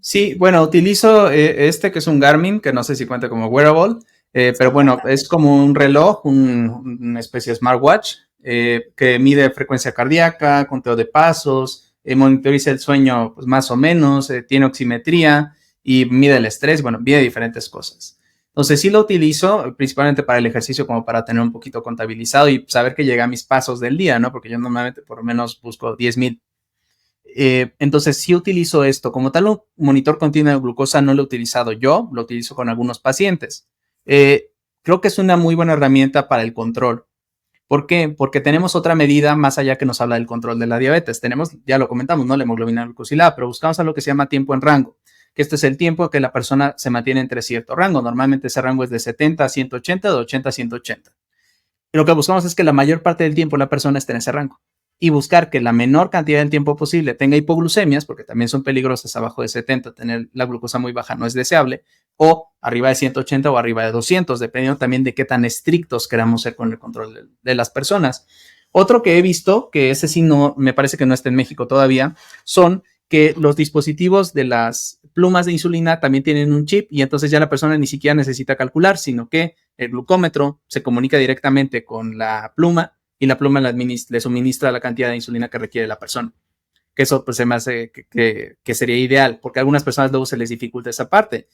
A: Sí, bueno, utilizo este que es un Garmin, que no sé si cuenta como wearable, pero bueno, es como un reloj, una especie de smartwatch que mide frecuencia cardíaca, conteo de pasos, monitoriza el sueño pues, más o menos, tiene oximetría y mide el estrés, bueno, mide diferentes cosas. Entonces sí lo utilizo principalmente para el ejercicio como para tener un poquito contabilizado y saber que llega a mis pasos del día, ¿no? Porque yo normalmente por lo menos busco 10,000. Entonces sí utilizo esto. Como tal, un monitor continuo de glucosa no lo he utilizado yo, lo utilizo con algunos pacientes. Creo que es una muy buena herramienta para el control. ¿Por qué? Porque tenemos otra medida más allá que nos habla del control de la diabetes. Tenemos, ya lo comentamos, ¿no? La hemoglobina glucosilada, pero buscamos a lo que se llama tiempo en rango, que este es el tiempo que la persona se mantiene entre cierto rango. Normalmente ese rango es de 70 a 180, de 80 a 180. Y lo que buscamos es que la mayor parte del tiempo la persona esté en ese rango y buscar que la menor cantidad del tiempo posible tenga hipoglucemias, porque también son peligrosas abajo de 70, tener la glucosa muy baja no es deseable, o arriba de 180 o arriba de 200, dependiendo también de qué tan estrictos queramos ser con el control de las personas. Otro que he visto, que ese sí no, me parece que no está en México todavía, son que los dispositivos de las plumas de insulina también tienen un chip y entonces ya la persona ni siquiera necesita calcular, sino que el glucómetro se comunica directamente con la pluma y la pluma le suministra la cantidad de insulina que requiere la persona. Que eso pues se me hace que sería ideal, porque a algunas personas luego se les dificulta esa parte.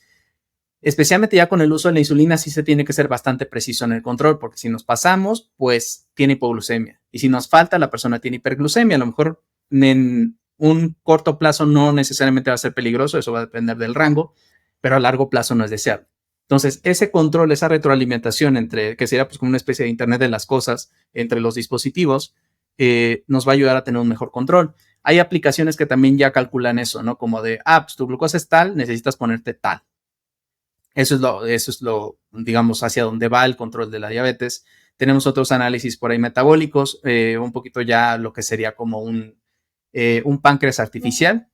A: Especialmente ya con el uso de la insulina sí se tiene que ser bastante preciso en el control, porque si nos pasamos, pues tiene hipoglucemia. Y si nos falta, la persona tiene hiperglucemia. A lo mejor en un corto plazo no necesariamente va a ser peligroso, eso va a depender del rango, pero a largo plazo no es deseable. Entonces, ese control, esa retroalimentación entre, que sería pues como una especie de Internet de las cosas entre los dispositivos, nos va a ayudar a tener un mejor control. Hay aplicaciones que también ya calculan eso, ¿no? Como de, pues tu glucosa es tal, necesitas ponerte tal. Eso es lo, digamos, hacia dónde va el control de la diabetes. Tenemos otros análisis por ahí metabólicos, un poquito ya lo que sería como un páncreas artificial,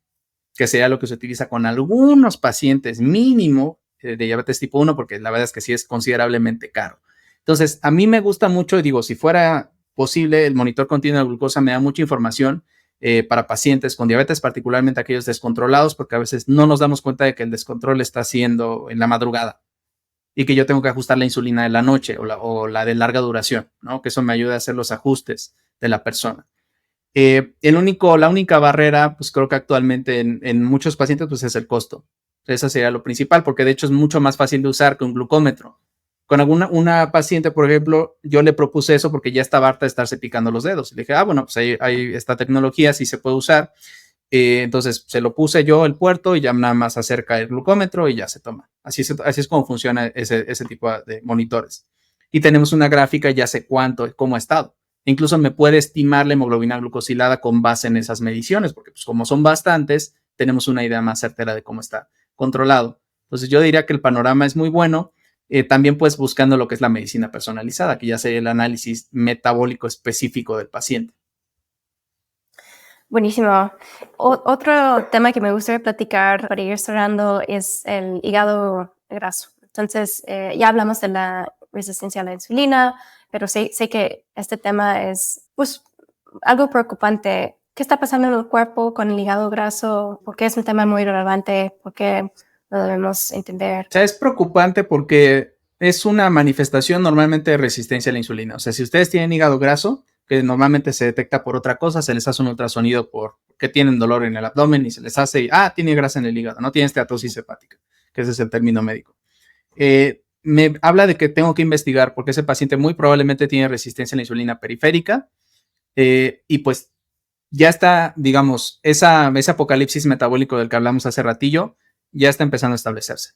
A: que sería lo que se utiliza con algunos pacientes mínimo de diabetes tipo 1, porque la verdad es que sí es considerablemente caro. Entonces, a mí me gusta mucho, digo, si fuera posible, el monitor continuo de glucosa me da mucha información para pacientes con diabetes, particularmente aquellos descontrolados, porque a veces no nos damos cuenta de que el descontrol está haciendo en la madrugada y que yo tengo que ajustar la insulina de la noche o la de larga duración, ¿no? Que eso me ayuda a hacer los ajustes de la persona. La única barrera, pues creo que actualmente en muchos pacientes, pues es el costo. Eso sería lo principal, porque de hecho es mucho más fácil de usar que un glucómetro. Con una paciente, por ejemplo, yo le propuse eso porque ya estaba harta de estarse picando los dedos. Le dije, bueno, pues hay esta tecnología, sí se puede usar. Entonces se lo puse yo el puerto y ya nada más acerca el glucómetro y ya se toma. Así es como funciona ese tipo de monitores. Y tenemos una gráfica, ya sé cómo ha estado. Incluso me puede estimar la hemoglobina glucosilada con base en esas mediciones, porque pues como son bastantes, tenemos una idea más certera de cómo está controlado. Entonces yo diría que el panorama es muy bueno. También pues buscando lo que es la medicina personalizada, que ya sería el análisis metabólico específico del paciente.
C: Buenísimo. Otro tema que me gustaría platicar para ir cerrando es el hígado graso. Entonces, ya hablamos de la resistencia a la insulina, pero sé que este tema es pues algo preocupante. ¿Qué está pasando en el cuerpo con el hígado graso? ¿Por qué es un tema muy relevante? ¿Por qué lo debemos entender?
A: O sea, es preocupante porque es una manifestación normalmente de resistencia a la insulina. O sea, si ustedes tienen hígado graso, que normalmente se detecta por otra cosa, se les hace un ultrasonido porque tienen dolor en el abdomen y se les hace, tiene grasa en el hígado, no tiene esteatosis hepática, que ese es el término médico. Me habla de que tengo que investigar porque ese paciente muy probablemente tiene resistencia a la insulina periférica y pues ya está, digamos, ese apocalipsis metabólico del que hablamos hace ratillo, ya está empezando a establecerse.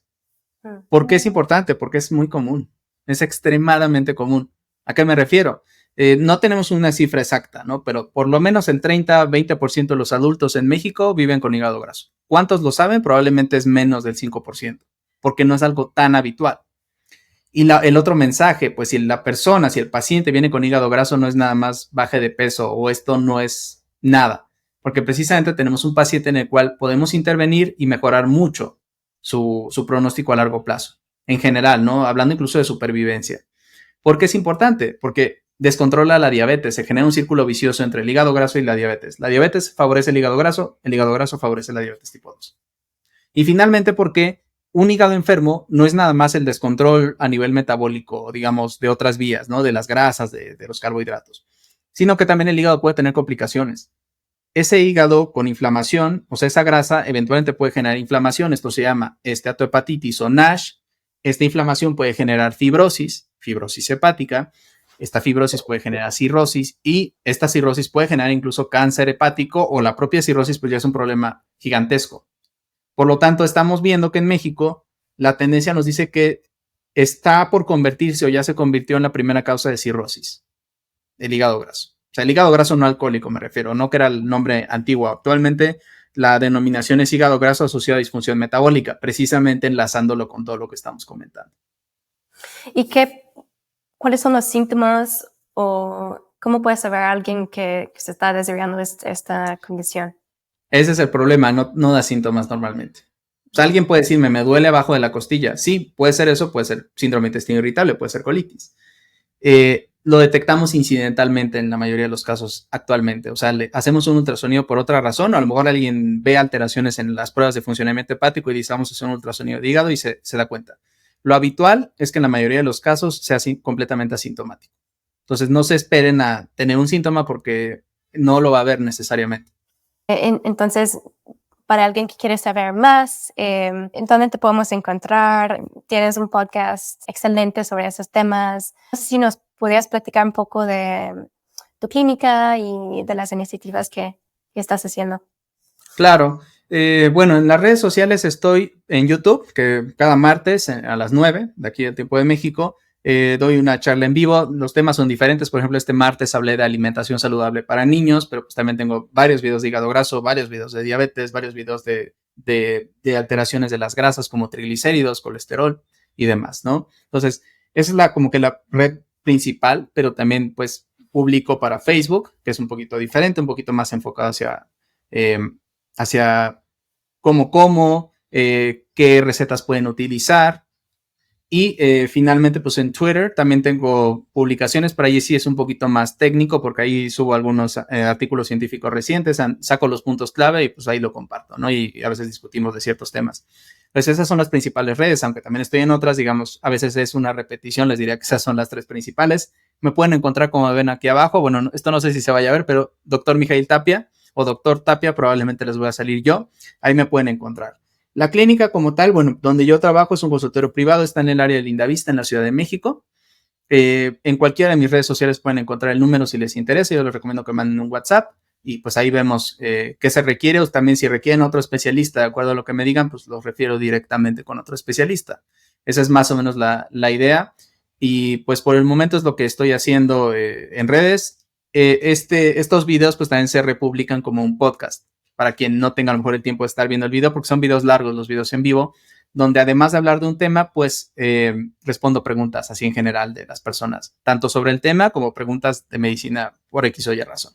A: ¿Por qué es importante? Porque es muy común, es extremadamente común. ¿A qué me refiero? No tenemos una cifra exacta, ¿no? Pero por lo menos el 30-20% de los adultos en México viven con hígado graso. ¿Cuántos lo saben? Probablemente es menos del 5%, porque no es algo tan habitual. Y el otro mensaje, pues si el paciente viene con hígado graso, no es nada más baje de peso o esto no es nada, porque precisamente tenemos un paciente en el cual podemos intervenir y mejorar mucho su pronóstico a largo plazo, en general, ¿no? Hablando incluso de supervivencia. ¿Por qué es importante? Porque descontrola la diabetes, se genera un círculo vicioso entre el hígado graso y la diabetes. La diabetes favorece el hígado graso favorece la diabetes tipo 2. Y finalmente, porque un hígado enfermo no es nada más el descontrol a nivel metabólico, digamos, de otras vías, ¿no? De las grasas, de los carbohidratos, sino que también el hígado puede tener complicaciones. Ese hígado con inflamación, o sea, esa grasa eventualmente puede generar inflamación. Esto se llama esteatohepatitis o NASH. Esta inflamación puede generar fibrosis hepática. Esta fibrosis puede generar cirrosis y esta cirrosis puede generar incluso cáncer hepático o la propia cirrosis, pues ya es un problema gigantesco. Por lo tanto, estamos viendo que en México la tendencia nos dice que está por convertirse o ya se convirtió en la primera causa de cirrosis, el hígado graso. O sea, el hígado graso no alcohólico me refiero, no que era el nombre antiguo. Actualmente la denominación es hígado graso asociado a disfunción metabólica, precisamente enlazándolo con todo lo que estamos comentando.
C: ¿Y cuáles son los síntomas o cómo puede saber alguien que se está desarrollando esta condición?
A: Ese es el problema, no da síntomas normalmente. O sea, alguien puede decirme, me duele abajo de la costilla. Sí, puede ser eso, puede ser síndrome de intestino irritable, puede ser colitis. Lo detectamos incidentalmente en la mayoría de los casos actualmente. O sea, hacemos un ultrasonido por otra razón, o a lo mejor alguien ve alteraciones en las pruebas de funcionamiento hepático y dice, vamos a hacer un ultrasonido de hígado y se da cuenta. Lo habitual es que en la mayoría de los casos sea completamente asintomático. Entonces, no se esperen a tener un síntoma porque no lo va a haber necesariamente.
C: Entonces, para alguien que quiere saber más, ¿en dónde te podemos encontrar? Tienes un podcast excelente sobre esos temas. No sé si nos pudieras platicar un poco de tu clínica y de las iniciativas que estás haciendo.
A: Claro. Bueno, en las redes sociales estoy en YouTube, que cada martes a las 9 de aquí del tiempo de México, doy una charla en vivo. Los temas son diferentes. Por ejemplo, este martes hablé de alimentación saludable para niños, pero pues también tengo varios videos de hígado graso, varios videos de diabetes, varios videos de alteraciones de las grasas como triglicéridos, colesterol y demás, ¿no? Entonces, esa es como que la red principal, pero también pues publico para Facebook, que es un poquito diferente, un poquito más enfocado hacia cómo, qué recetas pueden utilizar. Y finalmente, pues en Twitter también tengo publicaciones, pero ahí sí es un poquito más técnico porque ahí subo algunos artículos científicos recientes, saco los puntos clave y pues ahí lo comparto, ¿no? Y a veces discutimos de ciertos temas. Pues esas son las principales redes, aunque también estoy en otras, digamos, a veces es una repetición, les diría que esas son las tres principales. Me pueden encontrar, como ven aquí abajo, bueno, esto no sé si se vaya a ver, pero Dr. Mijail Tapia o Dr. Tapia, probablemente les voy a salir yo, ahí me pueden encontrar. La clínica como tal, bueno, donde yo trabajo es un consultorio privado, está en el área de Lindavista, en la Ciudad de México. En cualquiera de mis redes sociales pueden encontrar el número si les interesa, yo les recomiendo que manden un WhatsApp y pues ahí vemos qué se requiere o también si requieren otro especialista, de acuerdo a lo que me digan, pues los refiero directamente con otro especialista. Esa es más o menos la idea y pues por el momento es lo que estoy haciendo en redes. Estos videos pues también se republican como un podcast para quien no tenga a lo mejor el tiempo de estar viendo el video, porque son videos largos los videos en vivo, donde además de hablar de un tema, pues respondo preguntas así en general de las personas, tanto sobre el tema como preguntas de medicina por X o Y razón.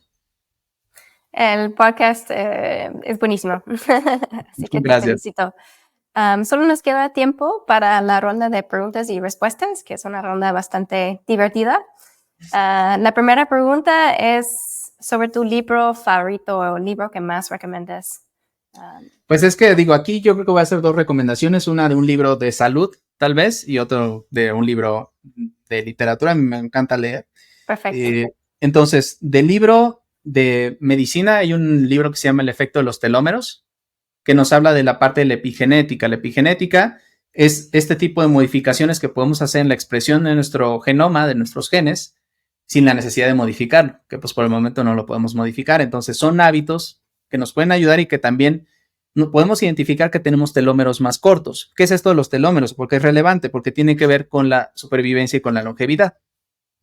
C: El podcast es buenísimo, así que
A: Gracias.
C: te felicito. Solo nos queda tiempo para la ronda de preguntas y respuestas, que es una ronda bastante divertida. La primera pregunta es sobre tu libro favorito o libro que más recomiendas.
A: Pues es que digo, aquí yo creo que voy a hacer dos recomendaciones, una de un libro de salud, tal vez, y otro de un libro de literatura. A mí me encanta leer.
C: Perfecto.
A: Entonces, del libro de medicina hay un libro que se llama El efecto de los telómeros, que nos habla de la parte de la epigenética. La epigenética es este tipo de modificaciones que podemos hacer en la expresión de nuestro genoma, de nuestros genes, sin la necesidad de modificarlo, que pues por el momento no lo podemos modificar. Entonces son hábitos que nos pueden ayudar y que también podemos identificar que tenemos telómeros más cortos. ¿Qué es esto de los telómeros? Porque es relevante, porque tiene que ver con la supervivencia y con la longevidad.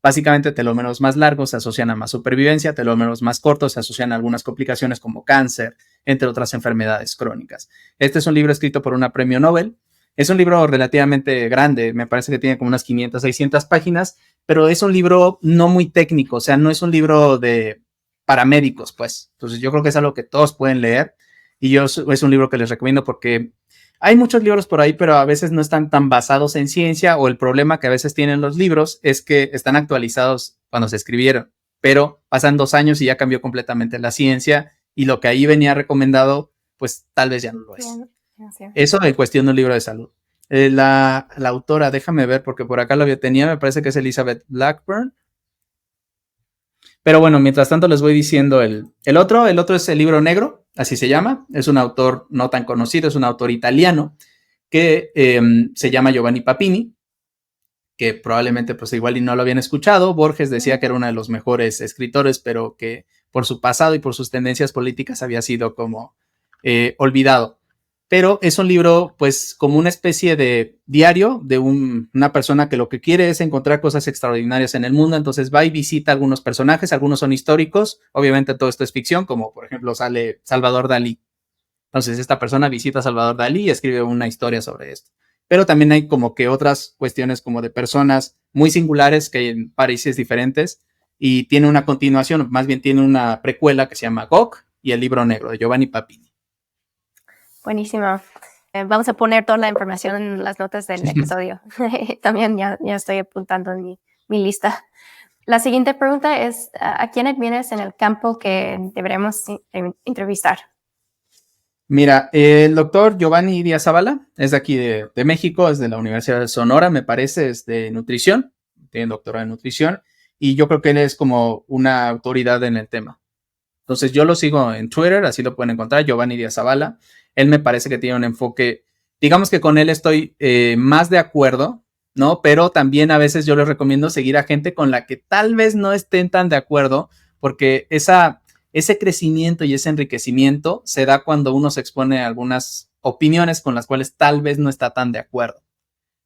A: Básicamente, telómeros más largos se asocian a más supervivencia, telómeros más cortos se asocian a algunas complicaciones como cáncer, entre otras enfermedades crónicas. Este es un libro escrito por una premio Nobel. Es un libro relativamente grande, me parece que tiene como unas 500, 600 páginas, pero es un libro no muy técnico, o sea, no es un libro de paramédicos, pues. Entonces yo creo que es algo que todos pueden leer y es un libro que les recomiendo porque hay muchos libros por ahí, pero a veces no están tan basados en ciencia, o el problema que a veces tienen los libros es que están actualizados cuando se escribieron, pero pasan 2 años y ya cambió completamente la ciencia y lo que ahí venía recomendado, pues tal vez ya no lo es. Eso en cuestión de un libro de salud. La autora, déjame ver porque por acá lo tenía, me parece que es Elizabeth Blackburn. Pero bueno, mientras tanto les voy diciendo el otro es El Libro Negro, así se llama. Es un autor no tan conocido, es un autor italiano que se llama Giovanni Papini, que probablemente pues igual y no lo habían escuchado. Borges decía que era uno de los mejores escritores, pero que por su pasado y por sus tendencias políticas había sido como olvidado. Pero es un libro, pues, como una especie de diario de una persona que lo que quiere es encontrar cosas extraordinarias en el mundo. Entonces va y visita algunos personajes, algunos son históricos, obviamente todo esto es ficción, como por ejemplo sale Salvador Dalí. Entonces esta persona visita a Salvador Dalí y escribe una historia sobre esto. Pero también hay como que otras cuestiones como de personas muy singulares que hay en países diferentes y tiene una continuación, más bien tiene una precuela que se llama Gog y El Libro Negro de Giovanni Papini.
B: Buenísimo. Vamos a poner toda la información en las notas del episodio. También ya estoy apuntando en mi lista. La siguiente pregunta es, ¿a quién admiras en el campo que deberemos entrevistar?
A: Mira, el doctor Giovanni Díaz Zavala es de aquí de México, es de la Universidad de Sonora, me parece, es de nutrición, tiene doctorado en nutrición, y yo creo que él es como una autoridad en el tema. Entonces yo lo sigo en Twitter, así lo pueden encontrar, Giovanni Díaz Zavala. Él me parece que tiene un enfoque, digamos que con él estoy más de acuerdo, ¿no? Pero también a veces yo les recomiendo seguir a gente con la que tal vez no estén tan de acuerdo, porque ese crecimiento y ese enriquecimiento se da cuando uno se expone a algunas opiniones con las cuales tal vez no está tan de acuerdo.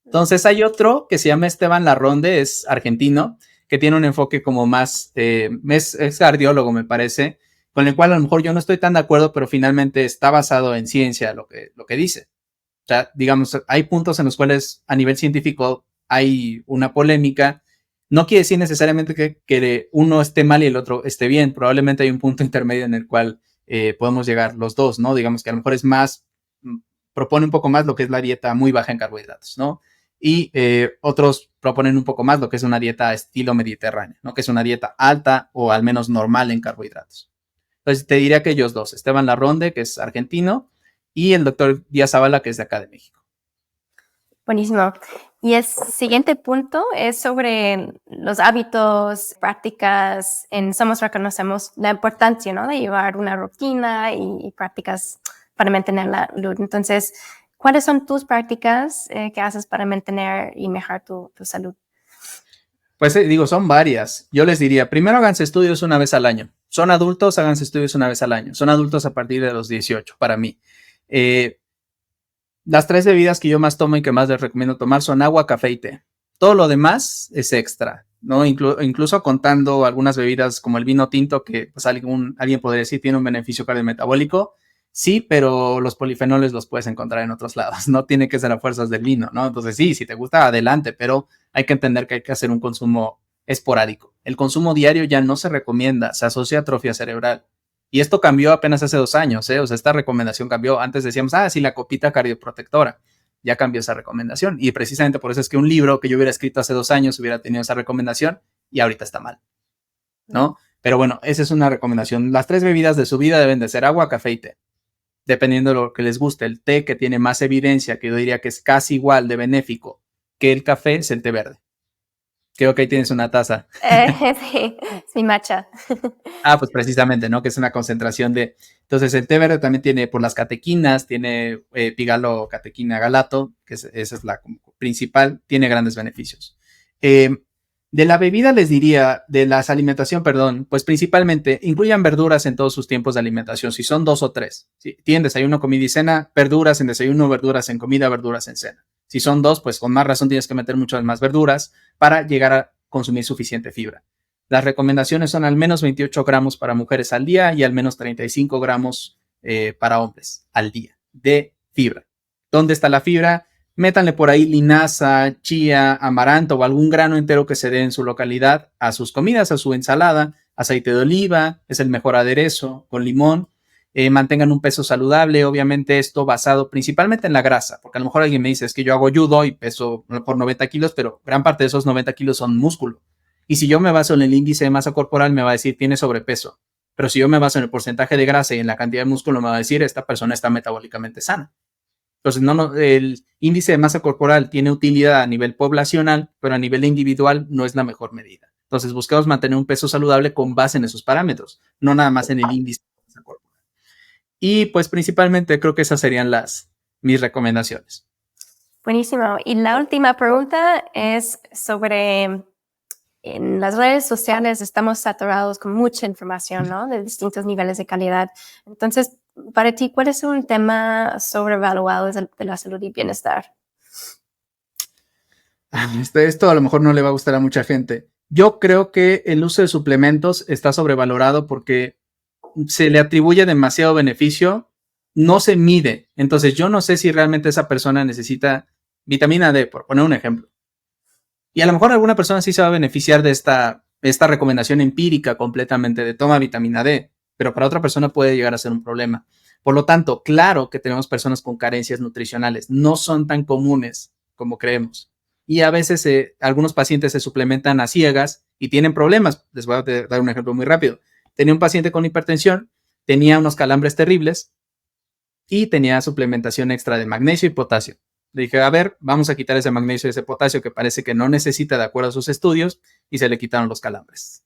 A: Entonces hay otro que se llama Esteban Larronde, es argentino, que tiene un enfoque como más, es cardiólogo me parece, con el cual a lo mejor yo no estoy tan de acuerdo, pero finalmente está basado en ciencia lo que dice. O sea, digamos, hay puntos en los cuales a nivel científico hay una polémica. No quiere decir necesariamente que uno esté mal y el otro esté bien. Probablemente hay un punto intermedio en el cual podemos llegar los dos, ¿no? Digamos que a lo mejor es más, propone un poco más lo que es la dieta muy baja en carbohidratos, ¿no? Y otros proponen un poco más lo que es una dieta estilo mediterráneo, ¿no? Que es una dieta alta o al menos normal en carbohidratos. Entonces te diría que ellos dos, Esteban Larronde, que es argentino, y el doctor Díaz Zavala, que es de acá de México.
B: Buenísimo. Y el siguiente punto es sobre los hábitos, prácticas. En Somos reconocemos la importancia, ¿no?, de llevar una rutina y prácticas para mantener la salud. Entonces, ¿cuáles son tus prácticas que haces para mantener y mejorar tu salud?
A: Pues digo, son varias. Yo les diría, primero háganse estudios una vez al año. Son adultos, háganse estudios una vez al año. Son adultos a partir de los 18, para mí. Las 3 bebidas que yo más tomo y que más les recomiendo tomar son agua, café y té. Todo lo demás es extra, ¿no? Incluso contando algunas bebidas como el vino tinto, que pues alguien podría decir tiene un beneficio cardiometabólico. Sí, pero los polifenoles los puedes encontrar en otros lados. No tiene que ser a fuerzas del vino, ¿no? Entonces sí, si te gusta, adelante, pero hay que entender que hay que hacer un consumo esporádico. El consumo diario ya no se recomienda, se asocia a atrofia cerebral. Y esto cambió apenas hace 2 años, ¿eh? O sea, esta recomendación cambió. Antes decíamos, sí, la copita cardioprotectora. Ya cambió esa recomendación. Y precisamente por eso es que un libro que yo hubiera escrito hace 2 años hubiera tenido esa recomendación y ahorita está mal, ¿no? Pero bueno, esa es una recomendación. Las 3 bebidas de su vida deben de ser agua, café y té. Dependiendo de lo que les guste. El té, que tiene más evidencia, que yo diría que es casi igual de benéfico que el café, es el té verde. Creo que ahí tienes una taza.
B: Sí, es mi matcha.
A: Pues precisamente, ¿no? Que es una concentración de... Entonces, el té verde también tiene, por las catequinas, tiene pigalocatequina galato, que esa es la principal, tiene grandes beneficios. De la bebida les diría, de la alimentación, perdón, pues principalmente incluyan verduras en todos sus tiempos de alimentación, si son 2 o 3. Si tienen desayuno, comida y cena, verduras en desayuno, verduras en comida, verduras en cena. Si son 2, pues con más razón tienes que meter muchas más verduras para llegar consumir suficiente fibra. Las recomendaciones son al menos 28 gramos para mujeres al día y al menos 35 gramos para hombres al día de fibra. ¿Dónde está la fibra? Métanle por ahí linaza, chía, amaranto o algún grano entero que se dé en su localidad a sus comidas, a su ensalada. Aceite de oliva es el mejor aderezo, con limón. Mantengan un peso saludable, obviamente esto basado principalmente en la grasa, porque a lo mejor alguien me dice, es que yo hago judo y peso por 90 kilos, pero gran parte de esos 90 kilos son músculo. Y si yo me baso en el índice de masa corporal, me va a decir, tiene sobrepeso. Pero si yo me baso en el porcentaje de grasa y en la cantidad de músculo, me va a decir, esta persona está metabólicamente sana. Entonces, el índice de masa corporal tiene utilidad a nivel poblacional, pero a nivel individual no es la mejor medida. Entonces, buscamos mantener un peso saludable con base en esos parámetros, no nada más en el índice de masa corporal. Y pues principalmente creo que esas serían mis recomendaciones.
B: Buenísimo. Y la última pregunta es sobre, en las redes sociales estamos saturados con mucha información, ¿no? De distintos niveles de calidad. Entonces, para ti, ¿cuál es un tema sobrevaluado de la salud y bienestar?
A: Esto a lo mejor no le va a gustar a mucha gente. Yo creo que el uso de suplementos está sobrevalorado porque se le atribuye demasiado beneficio, no se mide. Entonces yo no sé si realmente esa persona necesita vitamina D, por poner un ejemplo. Y a lo mejor alguna persona sí se va a beneficiar de esta recomendación empírica completamente de toma vitamina D, pero para otra persona puede llegar a ser un problema. Por lo tanto, claro que tenemos personas con carencias nutricionales, no son tan comunes como creemos. Y a veces algunos pacientes se suplementan a ciegas y tienen problemas. Les voy a dar un ejemplo muy rápido. Tenía un paciente con hipertensión, tenía unos calambres terribles y tenía suplementación extra de magnesio y potasio. Le dije, a ver, vamos a quitar ese magnesio y ese potasio que parece que no necesita de acuerdo a sus estudios, y se le quitaron los calambres.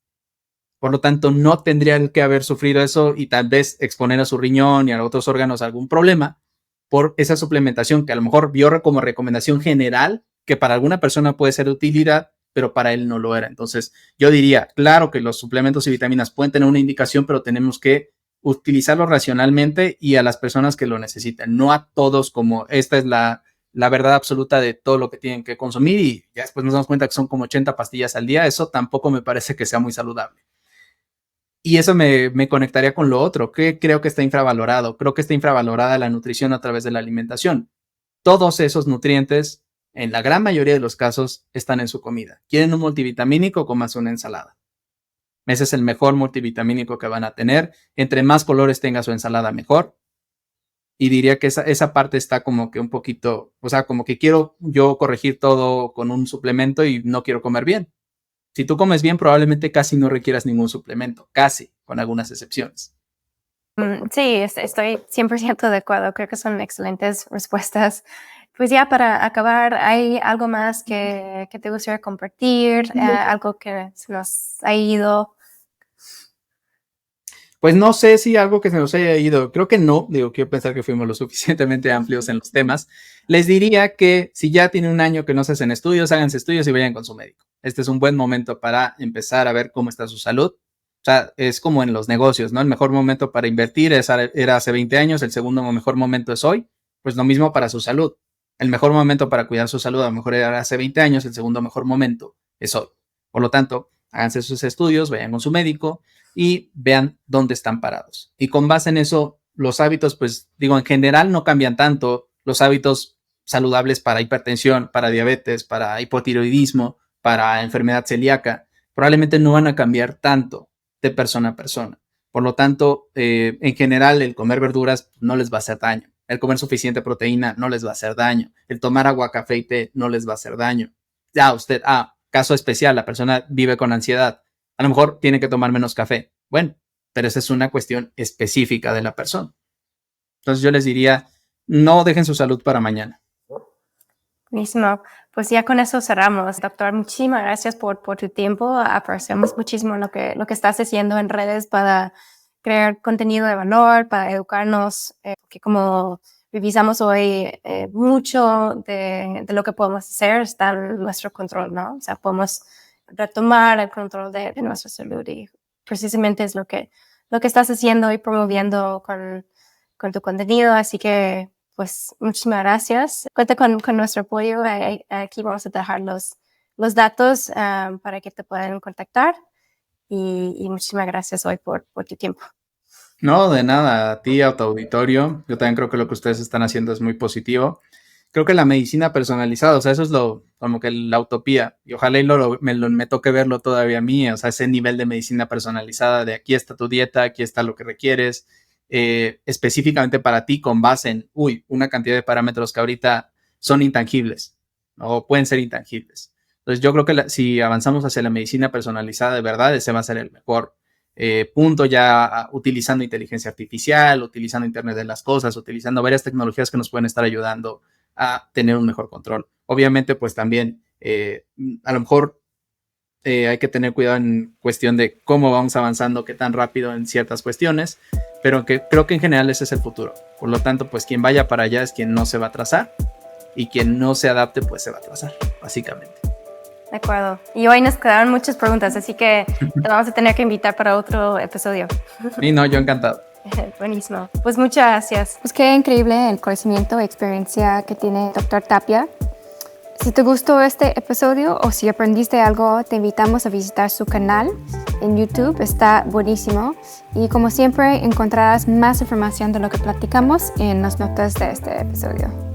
A: Por lo tanto, no tendría que haber sufrido eso y tal vez exponer a su riñón y a otros órganos algún problema por esa suplementación que a lo mejor vio como recomendación general, que para alguna persona puede ser de utilidad, pero para él no lo era. Entonces, yo diría, claro que los suplementos y vitaminas pueden tener una indicación, pero tenemos que utilizarlo racionalmente y a las personas que lo necesitan, no a todos como esta es la verdad absoluta de todo lo que tienen que consumir y ya después nos damos cuenta que son como 80 pastillas al día. Eso tampoco me parece que sea muy saludable. Y eso me conectaría con lo otro, que creo que está infravalorado. Creo que está infravalorada la nutrición a través de la alimentación. Todos esos nutrientes, en la gran mayoría de los casos, están en su comida. ¿Quieren un multivitamínico? Comas una ensalada. Ese es el mejor multivitamínico que van a tener. Entre más colores tenga su ensalada, mejor. Y diría que esa parte está como que un poquito, o sea, como que quiero yo corregir todo con un suplemento y no quiero comer bien. Si tú comes bien, probablemente casi no requieras ningún suplemento, casi, con algunas excepciones.
B: Sí, estoy 100% de acuerdo. Creo que son excelentes respuestas. Pues ya para acabar, ¿hay algo más que te gustaría compartir? ¿Algo que se nos ha ido?
A: Pues no sé si algo que se nos haya ido, creo que no, quiero pensar que fuimos lo suficientemente amplios en los temas. Les diría que si ya tienen un año que no se hacen estudios, háganse estudios y vayan con su médico. Este es un buen momento para empezar a ver cómo está su salud. O sea, es como en los negocios, ¿no? El mejor momento para invertir era hace 20 años, el segundo mejor momento es hoy. Pues lo mismo para su salud. El mejor momento para cuidar su salud a lo mejor era hace 20 años, el segundo mejor momento es hoy. Por lo tanto, háganse sus estudios, vayan con su médico y vean dónde están parados. Y con base en eso, los hábitos, pues digo, en general no cambian tanto. Los hábitos saludables para hipertensión, para diabetes, para hipotiroidismo, para enfermedad celíaca, probablemente no van a cambiar tanto de persona a persona. Por lo tanto, en general, el comer verduras no les va a hacer daño. El comer suficiente proteína no les va a hacer daño. El tomar agua, café y té no les va a hacer daño. Ya usted, caso especial, la persona vive con ansiedad. A lo mejor tiene que tomar menos café. Bueno, pero esa es una cuestión específica de la persona. Entonces yo les diría, no dejen su salud para mañana.
B: Buenísimo. Pues ya con eso cerramos. Doctor, muchísimas gracias por tu tiempo. Apreciamos muchísimo lo que estás haciendo en redes para crear contenido de valor, para educarnos, que como revisamos hoy, mucho de lo que podemos hacer está en nuestro control, ¿no? O sea, podemos retomar el control de nuestra salud y precisamente es lo que estás haciendo y promoviendo con tu contenido. Así que pues muchísimas gracias. Cuenta con nuestro apoyo. Aquí vamos a dejar los los datos para que te puedan contactar. Y muchísimas gracias hoy por tu tiempo.
A: No, de nada, a ti, a tu auditorio. Yo también creo que lo que ustedes están haciendo es muy positivo. Creo que la medicina personalizada, o sea, eso es como que la utopía. Y ojalá y me toque verlo todavía a mí, o sea, ese nivel de medicina personalizada de aquí está tu dieta, aquí está lo que requieres, específicamente para ti con base en, una cantidad de parámetros que ahorita son intangibles, ¿no? O pueden ser intangibles. Entonces yo creo que si avanzamos hacia la medicina personalizada de verdad, ese va a ser el mejor punto, ya utilizando inteligencia artificial, utilizando Internet de las cosas, utilizando varias tecnologías que nos pueden estar ayudando a tener un mejor control. Obviamente, pues también a lo mejor hay que tener cuidado en cuestión de cómo vamos avanzando, qué tan rápido en ciertas cuestiones, pero creo que en general ese es el futuro. Por lo tanto, pues quien vaya para allá es quien no se va a atrasar y quien no se adapte, pues se va a atrasar, básicamente.
B: De acuerdo. Y hoy nos quedaron muchas preguntas, así que te vamos a tener que invitar para otro episodio.
A: Y no, yo encantado.
B: Buenísimo. Pues muchas gracias.
D: Pues qué increíble el conocimiento e experiencia que tiene Dr. Tapia. Si te gustó este episodio o si aprendiste algo, te invitamos a visitar su canal en YouTube. Está buenísimo. Y como siempre, encontrarás más información de lo que platicamos en las notas de este episodio.